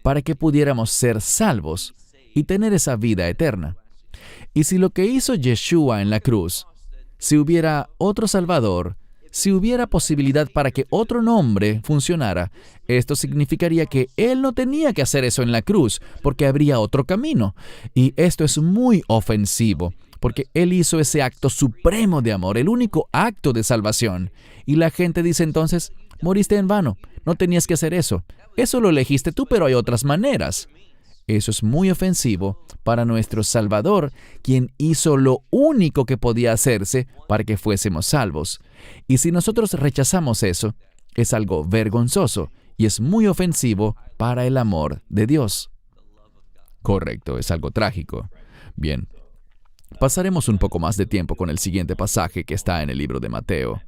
para que pudiéramos ser salvos y tener esa vida eterna. Y si lo que hizo Yeshua en la cruz, si hubiera otro Salvador, si hubiera posibilidad para que otro nombre funcionara, esto significaría que Él no tenía que hacer eso en la cruz, porque habría otro camino. Y esto es muy ofensivo, porque Él hizo ese acto supremo de amor, el único acto de salvación. Y la gente dice entonces, moriste en vano, no tenías que hacer eso. Eso lo elegiste tú, pero hay otras maneras. Eso es muy ofensivo para nuestro Salvador, quien hizo lo único que podía hacerse para que fuésemos salvos. Y si nosotros rechazamos eso, es algo vergonzoso y es muy ofensivo para el amor de Dios. Correcto, es algo trágico. Bien, pasaremos un poco más de tiempo con el siguiente pasaje que está en el libro de Mateo.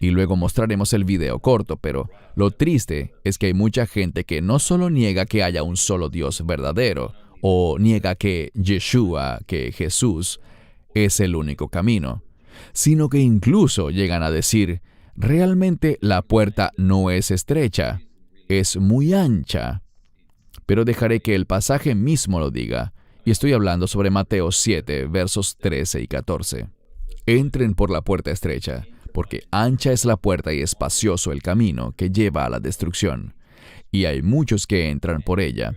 Y luego mostraremos el video corto, pero lo triste es que hay mucha gente que no solo niega que haya un solo Dios verdadero, o niega que Yeshua, que Jesús, es el único camino, sino que incluso llegan a decir, realmente la puerta no es estrecha, es muy ancha. Pero dejaré que el pasaje mismo lo diga, y estoy hablando sobre Mateo 7, versos 13 y 14. Entren por la puerta estrecha, porque ancha es la puerta y espacioso el camino que lleva a la destrucción, y hay muchos que entran por ella,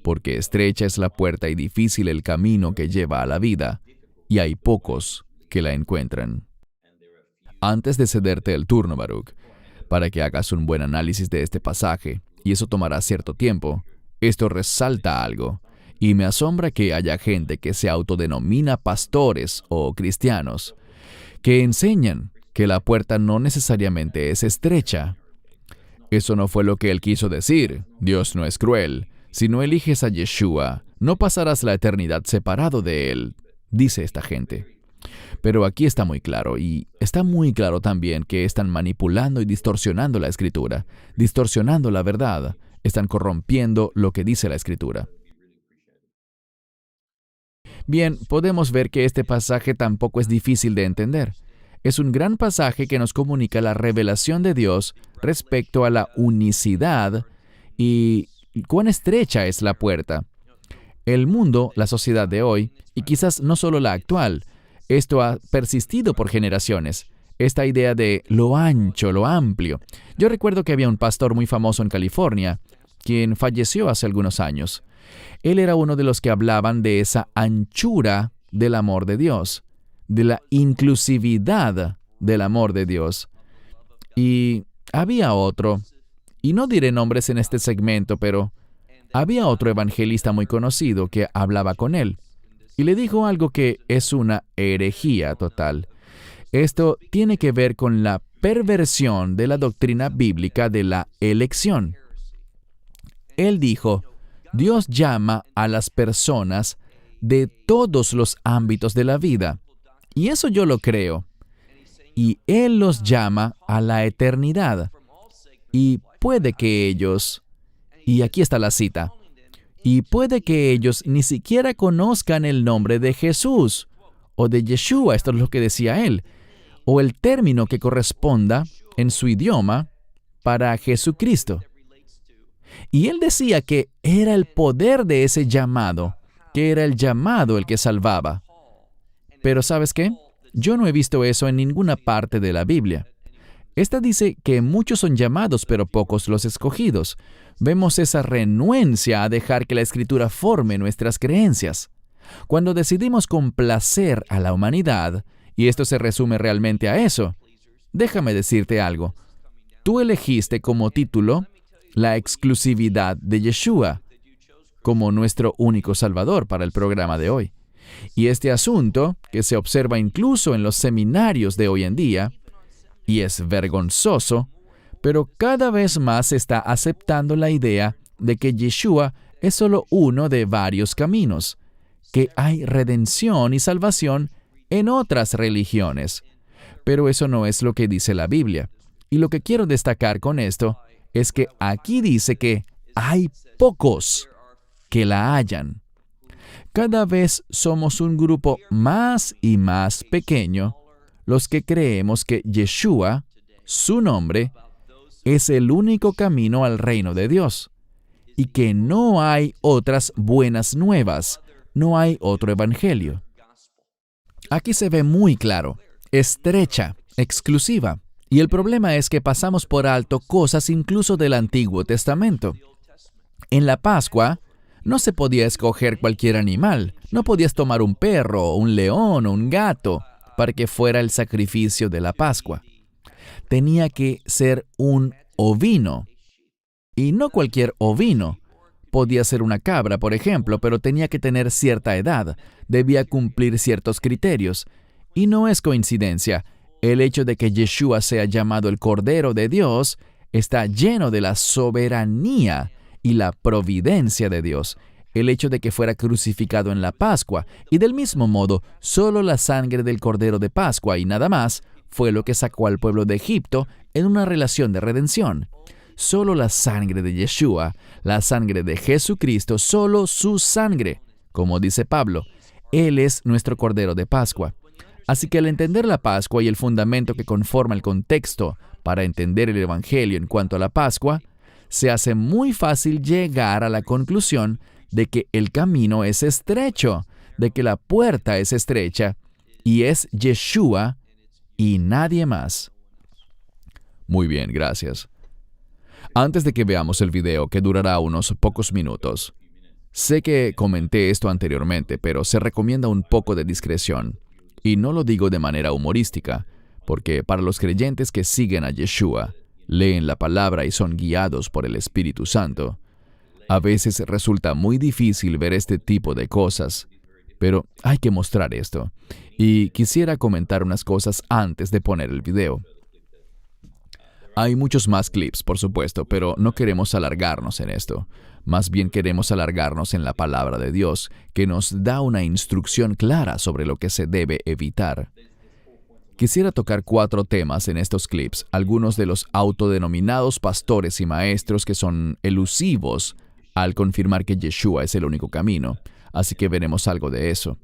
porque estrecha es la puerta y difícil el camino que lleva a la vida, y hay pocos que la encuentran. Antes de cederte el turno, Baruch, para que hagas un buen análisis de este pasaje, y eso tomará cierto tiempo, esto resalta algo, y me asombra que haya gente que se autodenomina pastores o cristianos, que enseñan que la puerta no necesariamente es estrecha. Eso no fue lo que él quiso decir. Dios no es cruel. Si no eliges a Yeshua, no pasarás la eternidad separado de él, dice esta gente. Pero aquí está muy claro, y está muy claro también que están manipulando y distorsionando la Escritura, distorsionando la verdad, están corrompiendo lo que dice la Escritura. Bien, podemos ver que este pasaje tampoco es difícil de entender. Es un gran pasaje que nos comunica la revelación de Dios respecto a la unicidad y cuán estrecha es la puerta. El mundo, la sociedad de hoy, y quizás no solo la actual, esto ha persistido por generaciones. Esta idea de lo ancho, lo amplio. Yo recuerdo que había un pastor muy famoso en California, quien falleció hace algunos años. Él era uno de los que hablaban de esa anchura del amor de Dios, de la inclusividad del amor de Dios. Y había otro, y no diré nombres en este segmento, pero había otro evangelista muy conocido que hablaba con él, y le dijo algo que es una herejía total. Esto tiene que ver con la perversión de la doctrina bíblica de la elección. Él dijo, Dios llama a las personas de todos los ámbitos de la vida. Y eso yo lo creo. Y Él los llama a la eternidad. Y puede que ellos, y aquí está la cita, Y puede que ellos ni siquiera conozcan el nombre de Jesús o de Yeshua, esto es lo que decía él, o el término que corresponda en su idioma para Jesucristo. Y él decía que era el poder de ese llamado, que era el llamado el que salvaba. Pero ¿sabes qué? Yo no he visto eso en ninguna parte de la Biblia. Esta dice que muchos son llamados, pero pocos los escogidos. Vemos esa renuencia a dejar que la Escritura forme nuestras creencias. Cuando decidimos complacer a la humanidad, y esto se resume realmente a eso, déjame decirte algo. Tú elegiste como título la exclusividad de Yeshua como nuestro único Salvador para el programa de hoy. Y este asunto, que se observa incluso en los seminarios de hoy en día, y es vergonzoso, pero cada vez más se está aceptando la idea de que Yeshua es solo uno de varios caminos, que hay redención y salvación en otras religiones. Pero eso no es lo que dice la Biblia. Y lo que quiero destacar con esto es que aquí dice que hay pocos que la hallan. Cada vez somos un grupo más y más pequeño los que creemos que Yeshua, su nombre, es el único camino al reino de Dios y que no hay otras buenas nuevas, no hay otro evangelio. Aquí se ve muy claro, estrecha, exclusiva. Y el problema es que pasamos por alto cosas incluso del Antiguo Testamento. En la Pascua, no se podía escoger cualquier animal. No podías tomar un perro, un león o un gato para que fuera el sacrificio de la Pascua. Tenía que ser un ovino. Y no cualquier ovino. Podía ser una cabra, por ejemplo, pero tenía que tener cierta edad. Debía cumplir ciertos criterios. Y no es coincidencia. El hecho de que Yeshua sea llamado el Cordero de Dios está lleno de la soberanía y la providencia de Dios. El hecho de que fuera crucificado en la Pascua, y del mismo modo, solo la sangre del Cordero de Pascua y nada más, fue lo que sacó al pueblo de Egipto en una relación de redención. Solo la sangre de Yeshua, la sangre de Jesucristo, solo su sangre. Como dice Pablo, Él es nuestro Cordero de Pascua. Así que al entender la Pascua y el fundamento que conforma el contexto para entender el Evangelio en cuanto a la Pascua, se hace muy fácil llegar a la conclusión de que el camino es estrecho, de que la puerta es estrecha, y es Yeshua y nadie más. Muy bien, gracias. Antes de que veamos el video, que durará unos pocos minutos, sé que comenté esto anteriormente, pero se recomienda un poco de discreción. Y no lo digo de manera humorística, porque para los creyentes que siguen a Yeshua, leen la palabra y son guiados por el Espíritu Santo, a veces resulta muy difícil ver este tipo de cosas, pero hay que mostrar esto. Y quisiera comentar unas cosas antes de poner el video. Hay muchos más clips, por supuesto, pero no queremos alargarnos en esto. Más bien queremos alargarnos en la palabra de Dios, que nos da una instrucción clara sobre lo que se debe evitar. Quisiera tocar 4 temas en estos clips, algunos de los autodenominados pastores y maestros que son elusivos al confirmar que Yeshua es el único camino, así que veremos algo de eso.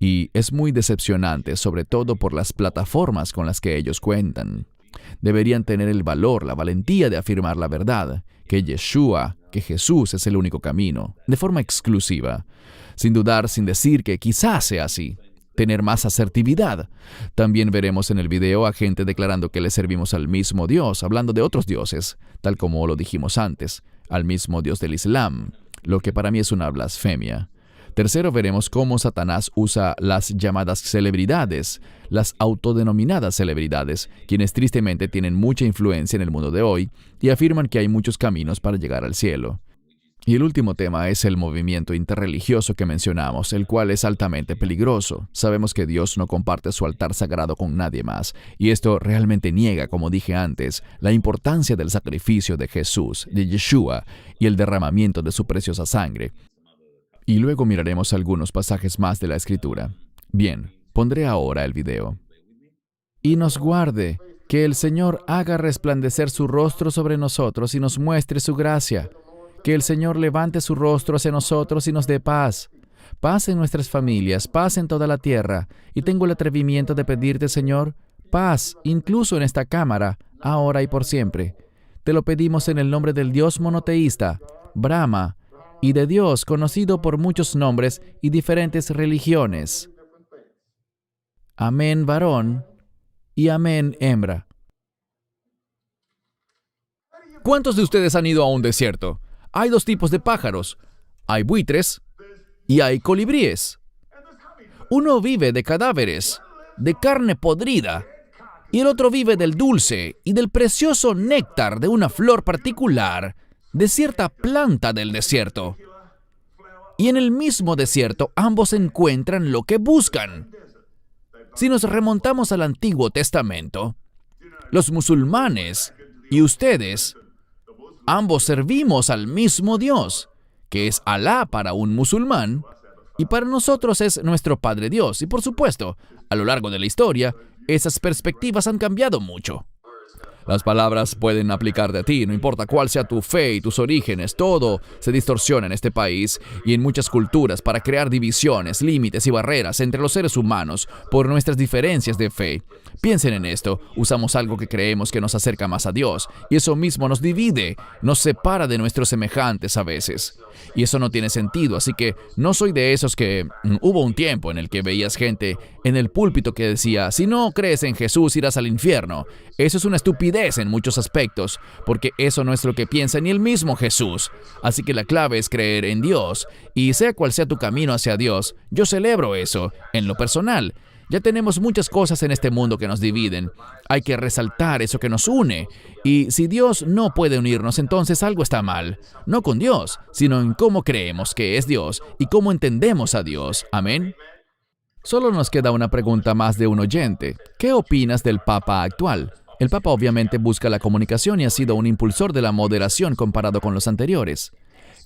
Y es muy decepcionante, sobre todo por las plataformas con las que ellos cuentan. Deberían tener el valor, la valentía de afirmar la verdad, que Yeshua, que Jesús es el único camino, de forma exclusiva, sin dudar, sin decir que quizás sea así, tener más asertividad. También veremos en el video a gente declarando que le servimos al mismo Dios, hablando de otros dioses, tal como lo dijimos antes, al mismo Dios del Islam, lo que para mí es una blasfemia. Tercero, veremos cómo Satanás usa las llamadas celebridades, las autodenominadas celebridades, quienes tristemente tienen mucha influencia en el mundo de hoy y afirman que hay muchos caminos para llegar al cielo. Y el último tema es el movimiento interreligioso que mencionamos, el cual es altamente peligroso. Sabemos que Dios no comparte su altar sagrado con nadie más, y esto realmente niega, como dije antes, la importancia del sacrificio de Jesús, de Yeshua, y el derramamiento de su preciosa sangre. Y luego miraremos algunos pasajes más de la Escritura. Bien, pondré ahora el video. Y nos guarde, que el Señor haga resplandecer su rostro sobre nosotros y nos muestre su gracia, Que el Señor levante su rostro hacia nosotros y nos dé paz. Paz en nuestras familias, paz en toda la tierra. Y tengo el atrevimiento de pedirte, Señor, paz, incluso en esta cámara, ahora y por siempre. Te lo pedimos en el nombre del Dios monoteísta, Brahma, y de Dios conocido por muchos nombres y diferentes religiones. Amén, varón, y amén, hembra. ¿Cuántos de ustedes han ido a un desierto? Hay dos tipos de pájaros. Hay buitres y hay colibríes. Uno vive de cadáveres, de carne podrida, y el otro vive del dulce y del precioso néctar de una flor particular, de cierta planta del desierto. Y en el mismo desierto ambos encuentran lo que buscan. Si nos remontamos al Antiguo Testamento, los musulmanes y ustedes, ambos servimos al mismo Dios, que es Alá para un musulmán, y para nosotros es nuestro Padre Dios. Y por supuesto, a lo largo de la historia, esas perspectivas han cambiado mucho. Las palabras pueden aplicarte a ti, no importa cuál sea tu fe y tus orígenes, todo se distorsiona en este país y en muchas culturas para crear divisiones, límites y barreras entre los seres humanos por nuestras diferencias de fe. Piensen en esto, usamos algo que creemos que nos acerca más a Dios, y eso mismo nos divide, nos separa de nuestros semejantes a veces. Y eso no tiene sentido, así que no soy de esos que... Hubo un tiempo en el que veías gente en el púlpito que decía, si no crees en Jesús irás al infierno. Eso es una estupidez en muchos aspectos, porque eso no es lo que piensa ni el mismo Jesús. Así que la clave es creer en Dios, y sea cual sea tu camino hacia Dios, yo celebro eso, en lo personal. Ya tenemos muchas cosas en este mundo que nos dividen. Hay que resaltar eso que nos une. Y si Dios no puede unirnos, entonces algo está mal. No con Dios, sino en cómo creemos que es Dios y cómo entendemos a Dios. Amén. Solo nos queda una pregunta más de un oyente. ¿Qué opinas del Papa actual? El Papa obviamente busca la comunicación y ha sido un impulsor de la moderación comparado con los anteriores.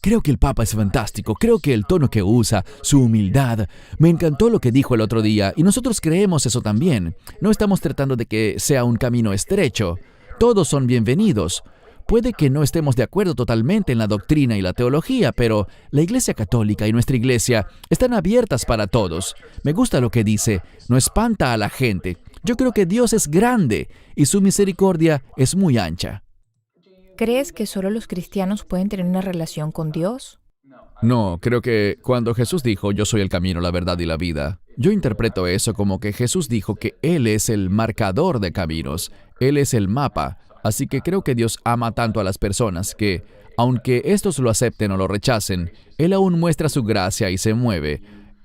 Creo que el Papa es fantástico, creo que el tono que usa, su humildad, me encantó lo que dijo el otro día y nosotros creemos eso también. No estamos tratando de que sea un camino estrecho, todos son bienvenidos. Puede que no estemos de acuerdo totalmente en la doctrina y la teología, pero la Iglesia Católica y nuestra Iglesia están abiertas para todos. Me gusta lo que dice, no espanta a la gente. Yo creo que Dios es grande y su misericordia es muy ancha. ¿Crees que solo los cristianos pueden tener una relación con Dios? No, creo que cuando Jesús dijo, yo soy el camino, la verdad y la vida, yo interpreto eso como que Jesús dijo que Él es el marcador de caminos, Él es el mapa, así que creo que Dios ama tanto a las personas que, aunque estos lo acepten o lo rechacen, Él aún muestra su gracia y se mueve.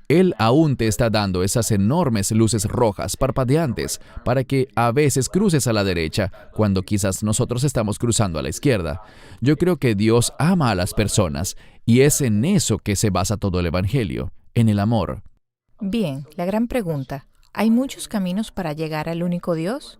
Él aún te está dando esas enormes luces rojas, parpadeantes, para que a veces cruces a la derecha, cuando quizás nosotros estamos cruzando a la izquierda. Yo creo que Dios ama a las personas, y es en eso que se basa todo el Evangelio, en el amor. Bien, la gran pregunta. ¿Hay muchos caminos para llegar al único Dios?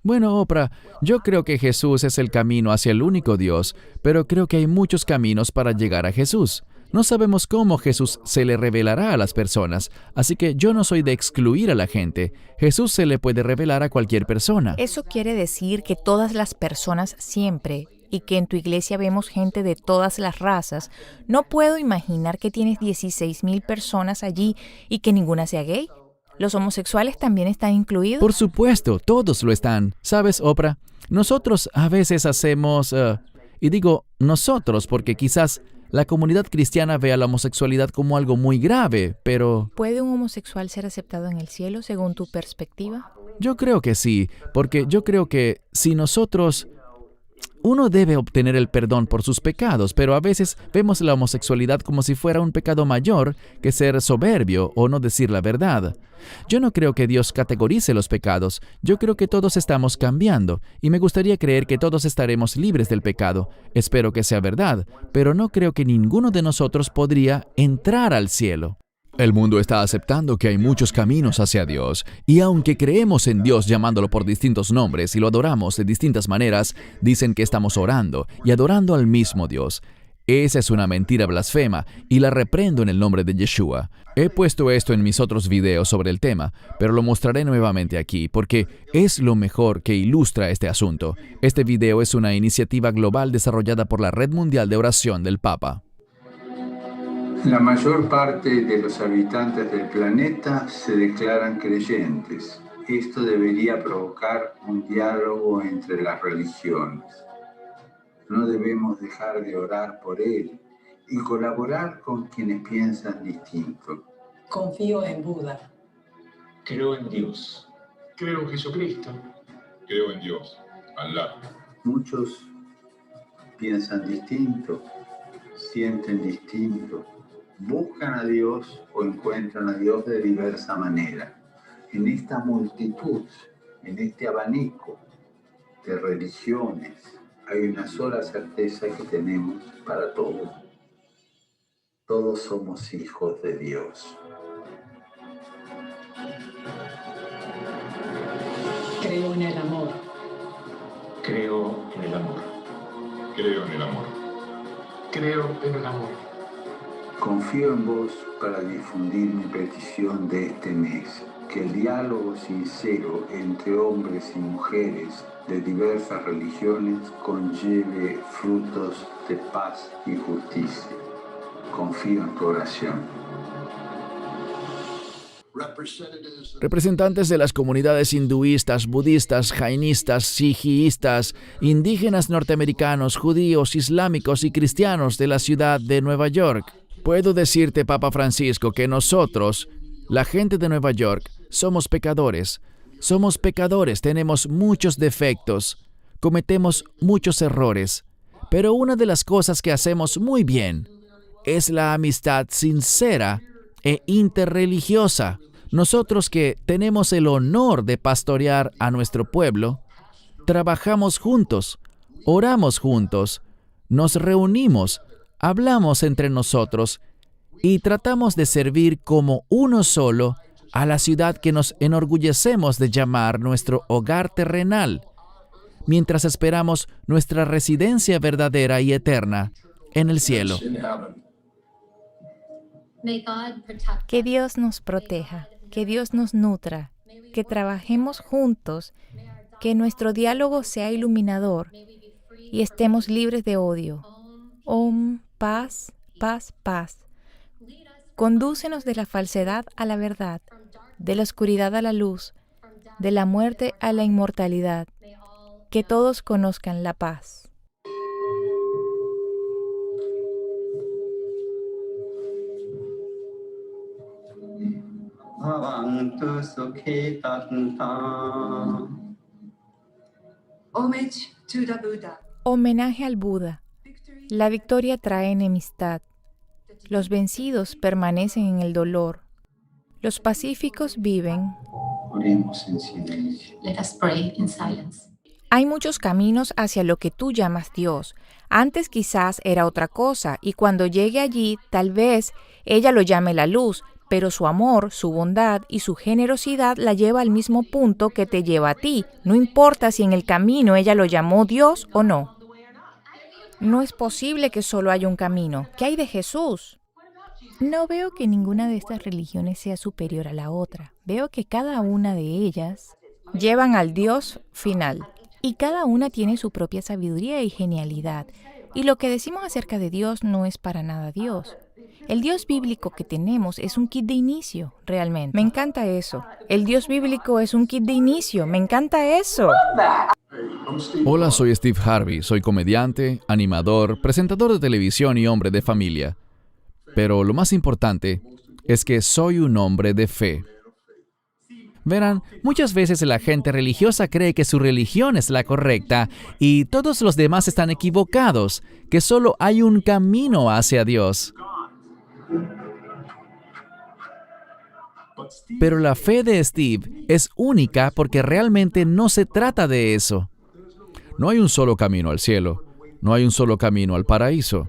Bueno, Oprah, yo creo que Jesús es el camino hacia el único Dios, pero creo que hay muchos caminos para llegar a Jesús. No sabemos cómo Jesús se le revelará a las personas, así que yo no soy de excluir a la gente. Jesús se le puede revelar a cualquier persona. Eso quiere decir que todas las personas siempre, y que en tu iglesia vemos gente de todas las razas. No puedo imaginar que tienes 16,000 personas allí y que ninguna sea gay. ¿Los homosexuales también están incluidos? Por supuesto, todos lo están. ¿Sabes, Oprah? Nosotros a veces hacemos... y digo nosotros porque quizás la comunidad cristiana ve a la homosexualidad como algo muy grave, pero... ¿Puede un homosexual ser aceptado en el cielo según tu perspectiva? Yo creo que sí, porque yo creo que si nosotros... Uno debe obtener el perdón por sus pecados, pero a veces vemos la homosexualidad como si fuera un pecado mayor que ser soberbio o no decir la verdad. Yo no creo que Dios categorice los pecados. Yo creo que todos estamos cambiando y me gustaría creer que todos estaremos libres del pecado. Espero que sea verdad, pero no creo que ninguno de nosotros podría entrar al cielo. El mundo está aceptando que hay muchos caminos hacia Dios, y aunque creemos en Dios llamándolo por distintos nombres y lo adoramos de distintas maneras, dicen que estamos orando y adorando al mismo Dios. Esa es una mentira blasfema y la reprendo en el nombre de Yeshua. He puesto esto en mis otros videos sobre el tema, pero lo mostraré nuevamente aquí porque es lo mejor que ilustra este asunto. Este video es una iniciativa global desarrollada por la Red Mundial de Oración del Papa. La mayor parte de los habitantes del planeta se declaran creyentes. Esto debería provocar un diálogo entre las religiones. No debemos dejar de orar por él y colaborar con quienes piensan distinto. Confío en Buda. Creo en Dios. Creo en Jesucristo. Creo en Dios, Alá. Muchos piensan distinto, sienten distinto, buscan a Dios o encuentran a Dios de diversa manera. En esta multitud, en este abanico de religiones, hay una sola certeza que tenemos para todos. Todos somos hijos de Dios. Creo en el amor. Creo en el amor. Creo en el amor. Creo en el amor. Confío en vos para difundir mi petición de este mes, que el diálogo sincero entre hombres y mujeres de diversas religiones conlleve frutos de paz y justicia. Confío en tu oración. Representantes de las comunidades hinduistas, budistas, jainistas, sijiistas, indígenas norteamericanos, judíos, islámicos y cristianos de la ciudad de Nueva York. Puedo decirte, Papa Francisco, que nosotros, la gente de Nueva York, somos pecadores. Somos pecadores, tenemos muchos defectos, cometemos muchos errores. Pero una de las cosas que hacemos muy bien es la amistad sincera e interreligiosa. Nosotros que tenemos el honor de pastorear a nuestro pueblo, trabajamos juntos, oramos juntos, nos reunimos, hablamos entre nosotros y tratamos de servir como uno solo a la ciudad que nos enorgullecemos de llamar nuestro hogar terrenal, mientras esperamos nuestra residencia verdadera y eterna en el cielo. Que Dios nos proteja, que Dios nos nutra, que trabajemos juntos, que nuestro diálogo sea iluminador y estemos libres de odio. Om, paz, paz, paz. Condúcenos de la falsedad a la verdad, de la oscuridad a la luz, de la muerte a la inmortalidad. Que todos conozcan la paz. Homage to the Buddha. Homenaje al Buda. La victoria trae enemistad. Los vencidos permanecen en el dolor. Los pacíficos viven. Oremos en silencio. Let us pray in silence. Hay muchos caminos hacia lo que tú llamas Dios. Antes quizás era otra cosa, y cuando llegue allí, tal vez ella lo llame la luz, pero su amor, su bondad y su generosidad la lleva al mismo punto que te lleva a ti. No importa si en el camino ella lo llamó Dios o no. No es posible que solo haya un camino. ¿Qué hay de Jesús? No veo que ninguna de estas religiones sea superior a la otra. Veo que cada una de ellas llevan al Dios final. Y cada una tiene su propia sabiduría y genialidad. Y lo que decimos acerca de Dios no es para nada Dios. El Dios bíblico que tenemos es un kit de inicio, realmente. Me encanta eso. El Dios bíblico es un kit de inicio. Me encanta eso. Hola, soy Steve Harvey. Soy comediante, animador, presentador de televisión y hombre de familia. Pero lo más importante es que soy un hombre de fe. Verán, muchas veces la gente religiosa cree que su religión es la correcta y todos los demás están equivocados, que solo hay un camino hacia Dios. Pero la fe de Steve es única porque realmente no se trata de eso. No hay un solo camino al cielo, no hay un solo camino al paraíso.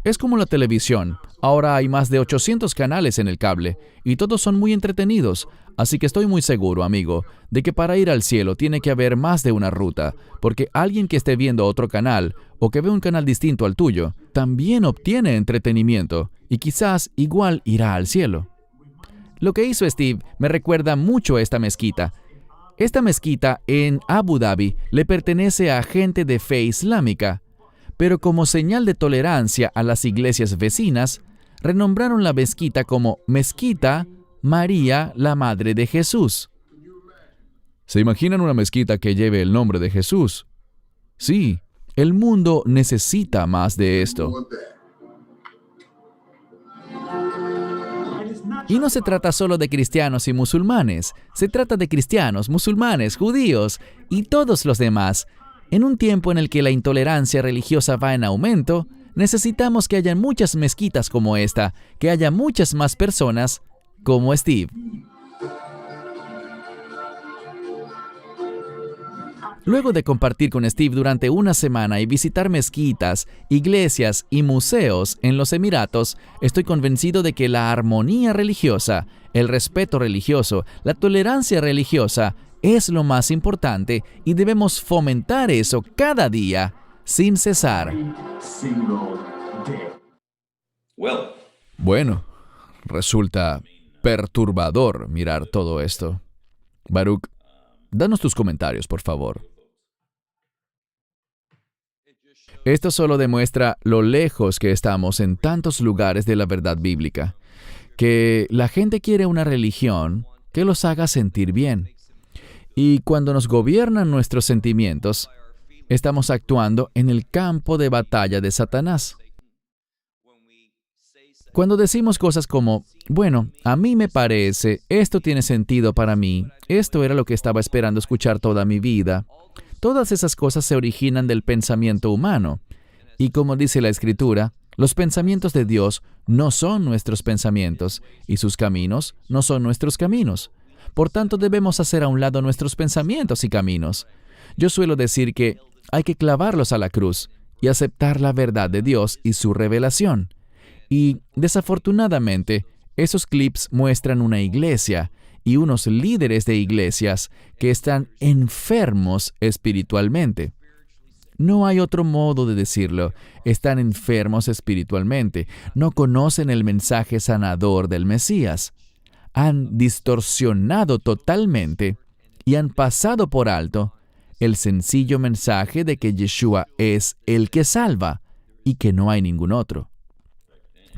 Es como la televisión. Ahora hay más de 800 canales en el cable y todos son muy entretenidos. Así que estoy muy seguro, amigo, de que para ir al cielo tiene que haber más de una ruta, porque alguien que esté viendo otro canal o que ve un canal distinto al tuyo, también obtiene entretenimiento y quizás igual irá al cielo. Lo que hizo Steve me recuerda mucho a esta mezquita. Esta mezquita en Abu Dhabi le pertenece a gente de fe islámica, pero como señal de tolerancia a las iglesias vecinas, renombraron la mezquita como Mezquita María, la Madre de Jesús. ¿Se imaginan una mezquita que lleve el nombre de Jesús? Sí, el mundo necesita más de esto. Y no se trata solo de cristianos y musulmanes, se trata de cristianos, musulmanes, judíos y todos los demás. En un tiempo en el que la intolerancia religiosa va en aumento, necesitamos que haya muchas mezquitas como esta, que haya muchas más personas como Steve. Luego de compartir con Steve durante una semana y visitar mezquitas, iglesias y museos en los Emiratos, estoy convencido de que la armonía religiosa, el respeto religioso, la tolerancia religiosa es lo más importante y debemos fomentar eso cada día sin cesar. Bueno, resulta perturbador mirar todo esto. Baruch, danos tus comentarios, por favor. Esto solo demuestra lo lejos que estamos en tantos lugares de la verdad bíblica, que la gente quiere una religión que los haga sentir bien. Y cuando nos gobiernan nuestros sentimientos, estamos actuando en el campo de batalla de Satanás. Cuando decimos cosas como, bueno, a mí me parece, esto tiene sentido para mí, esto era lo que estaba esperando escuchar toda mi vida, todas esas cosas se originan del pensamiento humano. Y como dice la Escritura, los pensamientos de Dios no son nuestros pensamientos, y sus caminos no son nuestros caminos. Por tanto, debemos hacer a un lado nuestros pensamientos y caminos. Yo suelo decir que hay que clavarlos a la cruz y aceptar la verdad de Dios y su revelación. Y, desafortunadamente, esos clips muestran una iglesia y unos líderes de iglesias que están enfermos espiritualmente. No hay otro modo de decirlo. Están enfermos espiritualmente. No conocen el mensaje sanador del Mesías. Han distorsionado totalmente y han pasado por alto el sencillo mensaje de que Yeshua es el que salva y que no hay ningún otro.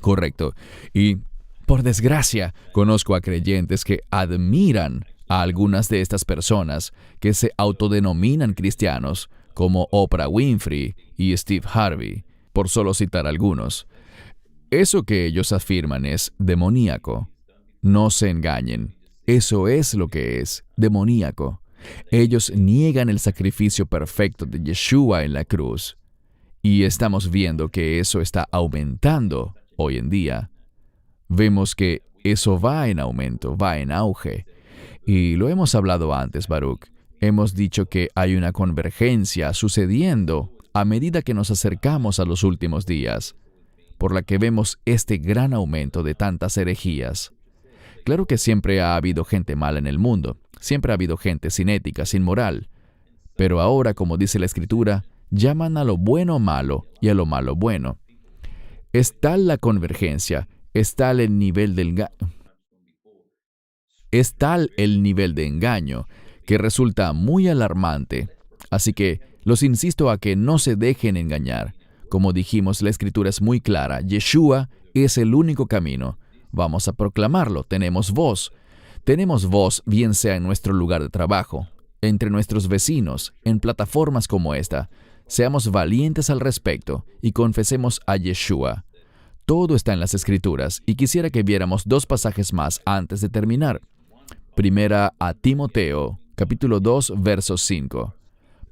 Correcto. Y, por desgracia, conozco a creyentes que admiran a algunas de estas personas que se autodenominan cristianos, como Oprah Winfrey y Steve Harvey, por solo citar algunos. Eso que ellos afirman es demoníaco. No se engañen. Eso es lo que es, demoníaco. Ellos niegan el sacrificio perfecto de Yeshua en la cruz. Y estamos viendo que eso está aumentando hoy en día. Vemos que eso va en aumento, va en auge. Y lo hemos hablado antes, Baruch. Hemos dicho que hay una convergencia sucediendo a medida que nos acercamos a los últimos días, por la que vemos este gran aumento de tantas herejías. Claro que siempre ha habido gente mala en el mundo, siempre ha habido gente sin ética, sin moral. Pero ahora, como dice la Escritura, llaman a lo bueno malo y a lo malo bueno. Es tal la convergencia, es tal el nivel de engaño que resulta muy alarmante. Así que los insisto a que no se dejen engañar. Como dijimos, la Escritura es muy clara. Yeshua es el único camino. Vamos a proclamarlo. Tenemos voz. Tenemos voz, bien sea en nuestro lugar de trabajo, entre nuestros vecinos, en plataformas como esta. Seamos valientes al respecto y confesemos a Yeshua. Todo está en las Escrituras y quisiera que viéramos 2 pasajes más antes de terminar. Primera a Timoteo, capítulo 2, verso 5.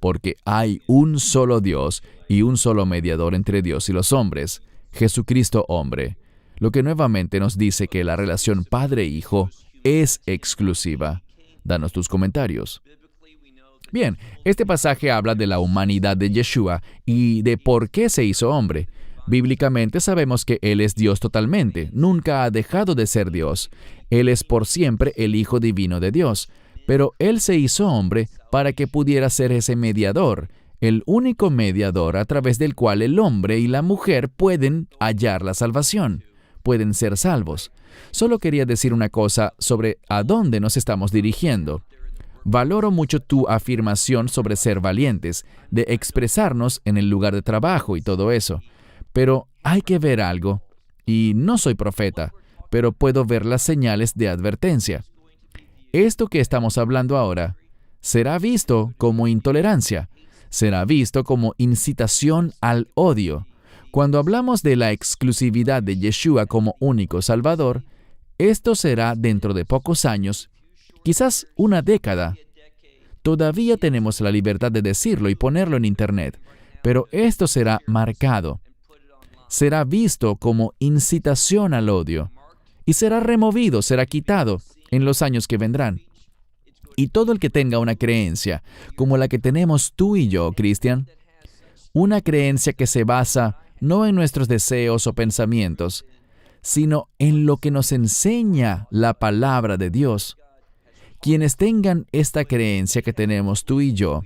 Porque hay un solo Dios y un solo mediador entre Dios y los hombres, Jesucristo hombre. Lo que nuevamente nos dice que la relación padre-hijo es exclusiva. Danos tus comentarios. Bien, este pasaje habla de la humanidad de Yeshua y de por qué se hizo hombre. Bíblicamente sabemos que Él es Dios totalmente, nunca ha dejado de ser Dios. Él es por siempre el Hijo Divino de Dios, pero Él se hizo hombre para que pudiera ser ese mediador, el único mediador a través del cual el hombre y la mujer pueden hallar la salvación, pueden ser salvos. Solo quería decir una cosa sobre a dónde nos estamos dirigiendo. Valoro mucho tu afirmación sobre ser valientes, de expresarnos en el lugar de trabajo y todo eso. Pero hay que ver algo, y no soy profeta, pero puedo ver las señales de advertencia. Esto que estamos hablando ahora será visto como intolerancia, será visto como incitación al odio. Cuando hablamos de la exclusividad de Yeshua como único Salvador, esto será dentro de pocos años, quizás una década. Todavía tenemos la libertad de decirlo y ponerlo en Internet, pero esto será marcado. Será visto como incitación al odio y será removido, será quitado en los años que vendrán. Y todo el que tenga una creencia como la que tenemos tú y yo, Cristian, una creencia que se basa no en nuestros deseos o pensamientos, sino en lo que nos enseña la palabra de Dios. Quienes tengan esta creencia que tenemos tú y yo,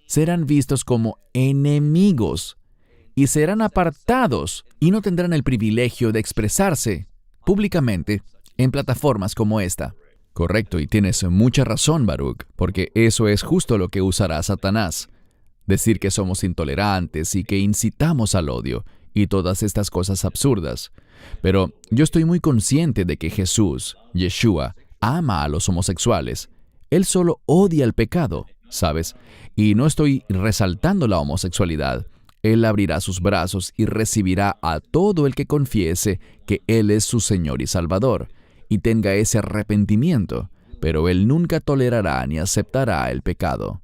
serán vistos como enemigos y serán apartados y no tendrán el privilegio de expresarse públicamente en plataformas como esta. Correcto, y tienes mucha razón, Baruch, porque eso es justo lo que usará Satanás. Decir que somos intolerantes y que incitamos al odio y todas estas cosas absurdas. Pero yo estoy muy consciente de que Jesús, Yeshua, ama a los homosexuales. Él solo odia el pecado, ¿sabes? Y no estoy resaltando la homosexualidad. Él abrirá sus brazos y recibirá a todo el que confiese que Él es su Señor y Salvador, y tenga ese arrepentimiento, pero Él nunca tolerará ni aceptará el pecado.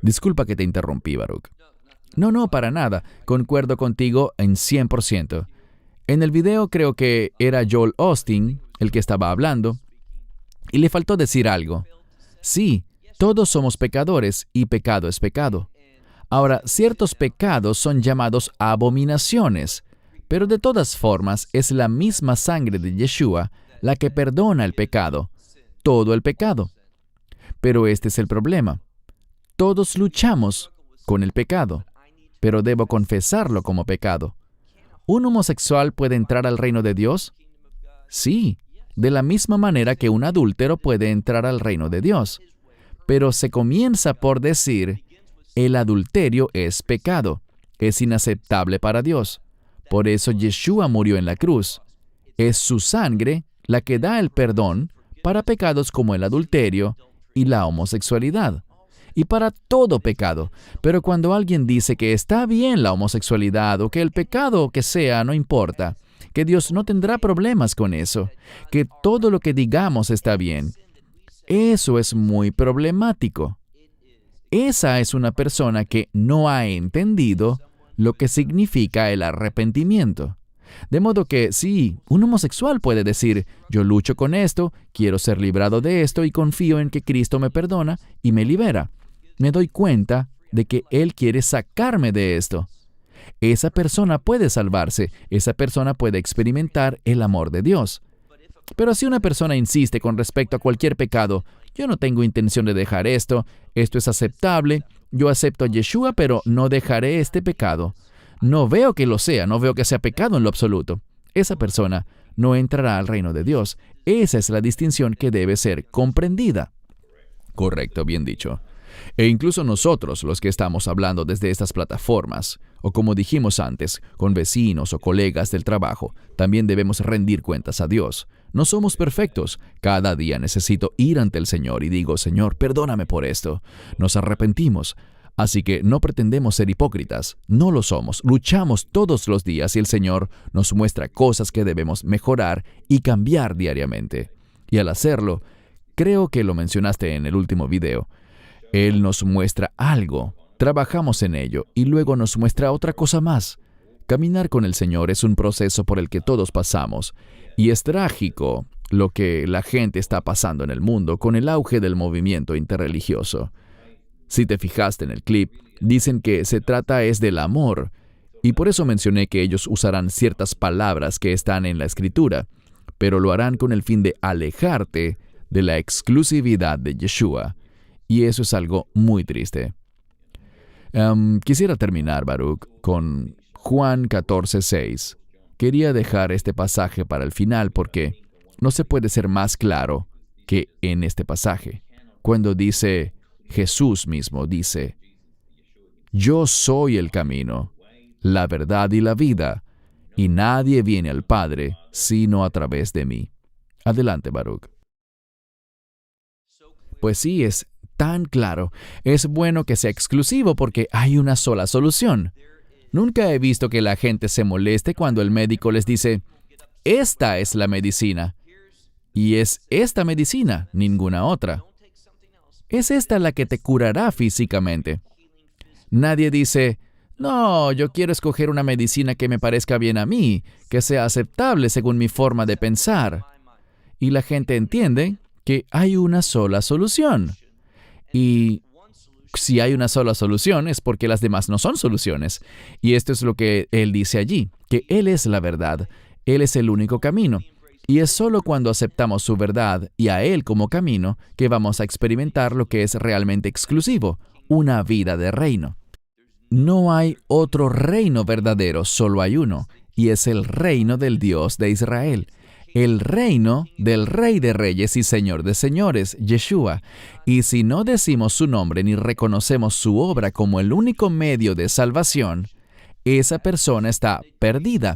Disculpa que te interrumpí, Baruch. No, para nada. Concuerdo contigo en 100%. En el video creo que era Joel Osteen el que estaba hablando, y le faltó decir algo. Sí, todos somos pecadores, y pecado es pecado. Ahora, ciertos pecados son llamados abominaciones, pero de todas formas es la misma sangre de Yeshua la que perdona el pecado, todo el pecado. Pero este es el problema. Todos luchamos con el pecado, pero debo confesarlo como pecado. ¿Un homosexual puede entrar al reino de Dios? Sí, de la misma manera que un adúltero puede entrar al reino de Dios. Pero se comienza por decir, el adulterio es pecado, es inaceptable para Dios. Por eso Yeshua murió en la cruz. Es su sangre la que da el perdón para pecados como el adulterio y la homosexualidad, y para todo pecado. Pero cuando alguien dice que está bien la homosexualidad o que el pecado que sea no importa, que Dios no tendrá problemas con eso, que todo lo que digamos está bien, eso es muy problemático. Esa es una persona que no ha entendido lo que significa el arrepentimiento. De modo que sí, un homosexual puede decir, yo lucho con esto, quiero ser librado de esto y confío en que Cristo me perdona y me libera. Me doy cuenta de que Él quiere sacarme de esto. Esa persona puede salvarse, esa persona puede experimentar el amor de Dios. Pero si una persona insiste con respecto a cualquier pecado, yo no tengo intención de dejar esto es aceptable, yo acepto a Yeshua, pero no dejaré este pecado. No veo que lo sea, no veo que sea pecado en lo absoluto. Esa persona no entrará al reino de Dios. Esa es la distinción que debe ser comprendida. Correcto, bien dicho. E incluso nosotros, los que estamos hablando desde estas plataformas, o como dijimos antes, con vecinos o colegas del trabajo, también debemos rendir cuentas a Dios. No somos perfectos. Cada día necesito ir ante el Señor y digo, Señor, perdóname por esto. Nos arrepentimos. Así que no pretendemos ser hipócritas. No lo somos. Luchamos todos los días y el Señor nos muestra cosas que debemos mejorar y cambiar diariamente. Y al hacerlo, creo que lo mencionaste en el último video, Él nos muestra algo, trabajamos en ello y luego nos muestra otra cosa más. Caminar con el Señor es un proceso por el que todos pasamos, y es trágico lo que la gente está pasando en el mundo con el auge del movimiento interreligioso. Si te fijaste en el clip, dicen que se trata es del amor, Y por eso mencioné que ellos usarán ciertas palabras que están en la Escritura, pero lo harán con el fin de alejarte de la exclusividad de Yeshua. Y eso es algo muy triste. Quisiera terminar, Baruch, con Juan 14:6. Quería dejar este pasaje para el final porque no se puede ser más claro que en este pasaje. Cuando dice, Jesús mismo dice, yo soy el camino, la verdad y la vida, y nadie viene al Padre sino a través de mí. Adelante, Baruch. Pues sí, es tan claro. Es bueno que sea exclusivo porque hay una sola solución. Nunca he visto que la gente se moleste cuando el médico les dice, esta es la medicina. Y es esta medicina, ninguna otra. Es esta la que te curará físicamente. Nadie dice, no, yo quiero escoger una medicina que me parezca bien a mí, que sea aceptable según mi forma de pensar. Y la gente entiende que hay una sola solución. Y si hay una sola solución es porque las demás no son soluciones. Y esto es lo que Él dice allí, que Él es la verdad, Él es el único camino. Y es solo cuando aceptamos su verdad y a Él como camino que vamos a experimentar lo que es realmente exclusivo, una vida de reino. No hay otro reino verdadero, solo hay uno, y es el reino del Dios de Israel. El reino del Rey de Reyes y Señor de Señores, Yeshua. Y si no decimos su nombre ni reconocemos su obra como el único medio de salvación, esa persona está perdida.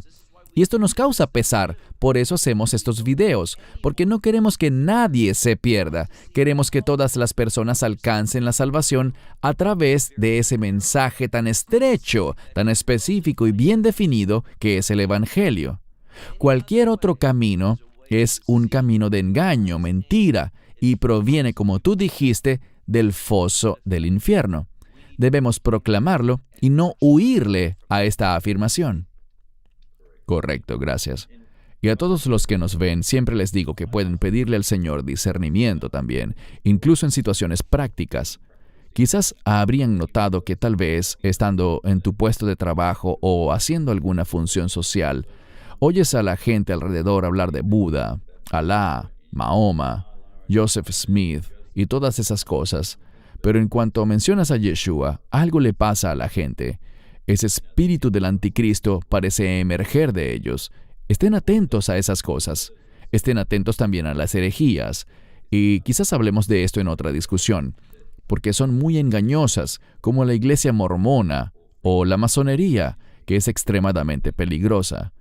Y esto nos causa pesar, por eso hacemos estos videos, porque no queremos que nadie se pierda. Queremos que todas las personas alcancen la salvación a través de ese mensaje tan estrecho, tan específico y bien definido que es el Evangelio. Cualquier otro camino es un camino de engaño, mentira, y proviene, como tú dijiste, del foso del infierno. Debemos proclamarlo y no huirle a esta afirmación. Correcto, gracias. Y a todos los que nos ven, siempre les digo que pueden pedirle al Señor discernimiento también, incluso en situaciones prácticas. Quizás habrían notado que tal vez, estando en tu puesto de trabajo o haciendo alguna función social, oyes a la gente alrededor hablar de Buda, Alá, Mahoma, Joseph Smith y todas esas cosas. Pero en cuanto mencionas a Yeshua, algo le pasa a la gente. Ese espíritu del anticristo parece emerger de ellos. Estén atentos a esas cosas. Estén atentos también a las herejías. Y quizás hablemos de esto en otra discusión, porque son muy engañosas, como la iglesia mormona o la masonería, que es extremadamente peligrosa.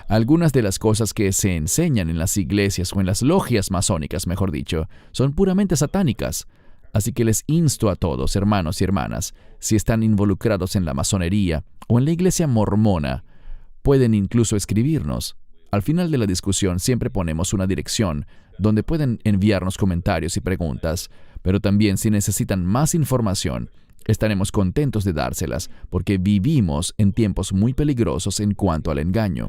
Algunas de las cosas que se enseñan en las iglesias o en las logias masónicas, mejor dicho, son puramente satánicas. Así que les insto a todos, hermanos y hermanas, si están involucrados en la masonería o en la iglesia mormona, pueden incluso escribirnos. Al final de la discusión siempre ponemos una dirección donde pueden enviarnos comentarios y preguntas, pero también si necesitan más información, estaremos contentos de dárselas porque vivimos en tiempos muy peligrosos en cuanto al engaño.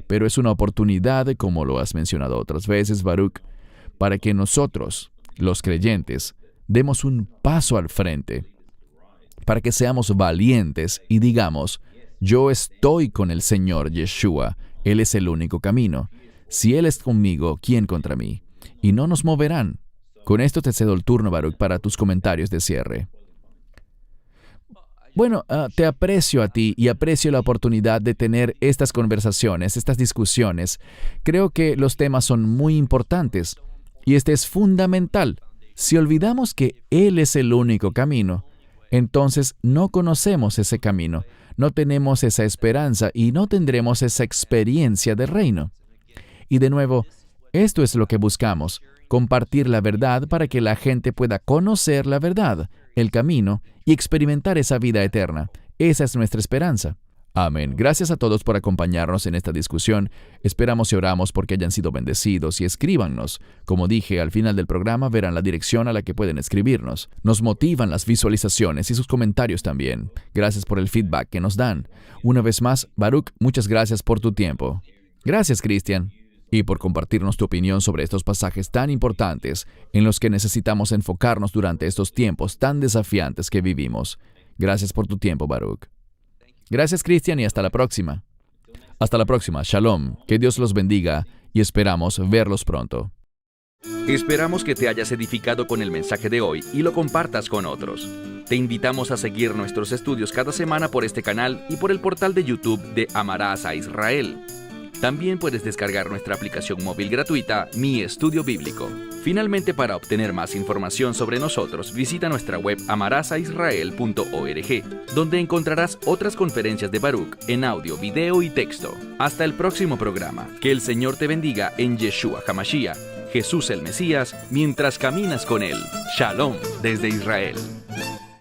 Pero es una oportunidad, como lo has mencionado otras veces, Baruch, para que nosotros, los creyentes, demos un paso al frente, para que seamos valientes y digamos, yo estoy con el Señor Yeshua, Él es el único camino. Si Él es conmigo, ¿quién contra mí? Y no nos moverán. Con esto te cedo el turno, Baruch, para tus comentarios de cierre. Bueno, te aprecio a ti y aprecio la oportunidad de tener estas conversaciones, estas discusiones. Creo que los temas son muy importantes y este es fundamental. Si olvidamos que Él es el único camino, entonces no conocemos ese camino, no tenemos esa esperanza y no tendremos esa experiencia del reino. Y de nuevo, esto es lo que buscamos, compartir la verdad para que la gente pueda conocer la verdad, el camino, y experimentar esa vida eterna. Esa es nuestra esperanza. Amén. Gracias a todos por acompañarnos en esta discusión. Esperamos y oramos porque hayan sido bendecidos y escríbanos. Como dije, al final del programa verán la dirección a la que pueden escribirnos. Nos motivan las visualizaciones y sus comentarios también. Gracias por el feedback que nos dan. Una vez más, Baruch, muchas gracias por tu tiempo. Gracias, Cristian. Y por compartirnos tu opinión sobre estos pasajes tan importantes en los que necesitamos enfocarnos durante estos tiempos tan desafiantes que vivimos. Gracias por tu tiempo, Baruch. Gracias, Cristian, y hasta la próxima. Hasta la próxima. Shalom. Que Dios los bendiga y esperamos verlos pronto. Esperamos que te hayas edificado con el mensaje de hoy y lo compartas con otros. Te invitamos a seguir nuestros estudios cada semana por este canal y por el portal de YouTube de Amarás a Israel. También puedes descargar nuestra aplicación móvil gratuita, Mi Estudio Bíblico. Finalmente, para obtener más información sobre nosotros, visita nuestra web amarasaisrael.org, donde encontrarás otras conferencias de Baruch en audio, video y texto. Hasta el próximo programa. Que el Señor te bendiga en Yeshua HaMashiach, Jesús el Mesías, mientras caminas con Él. Shalom desde Israel.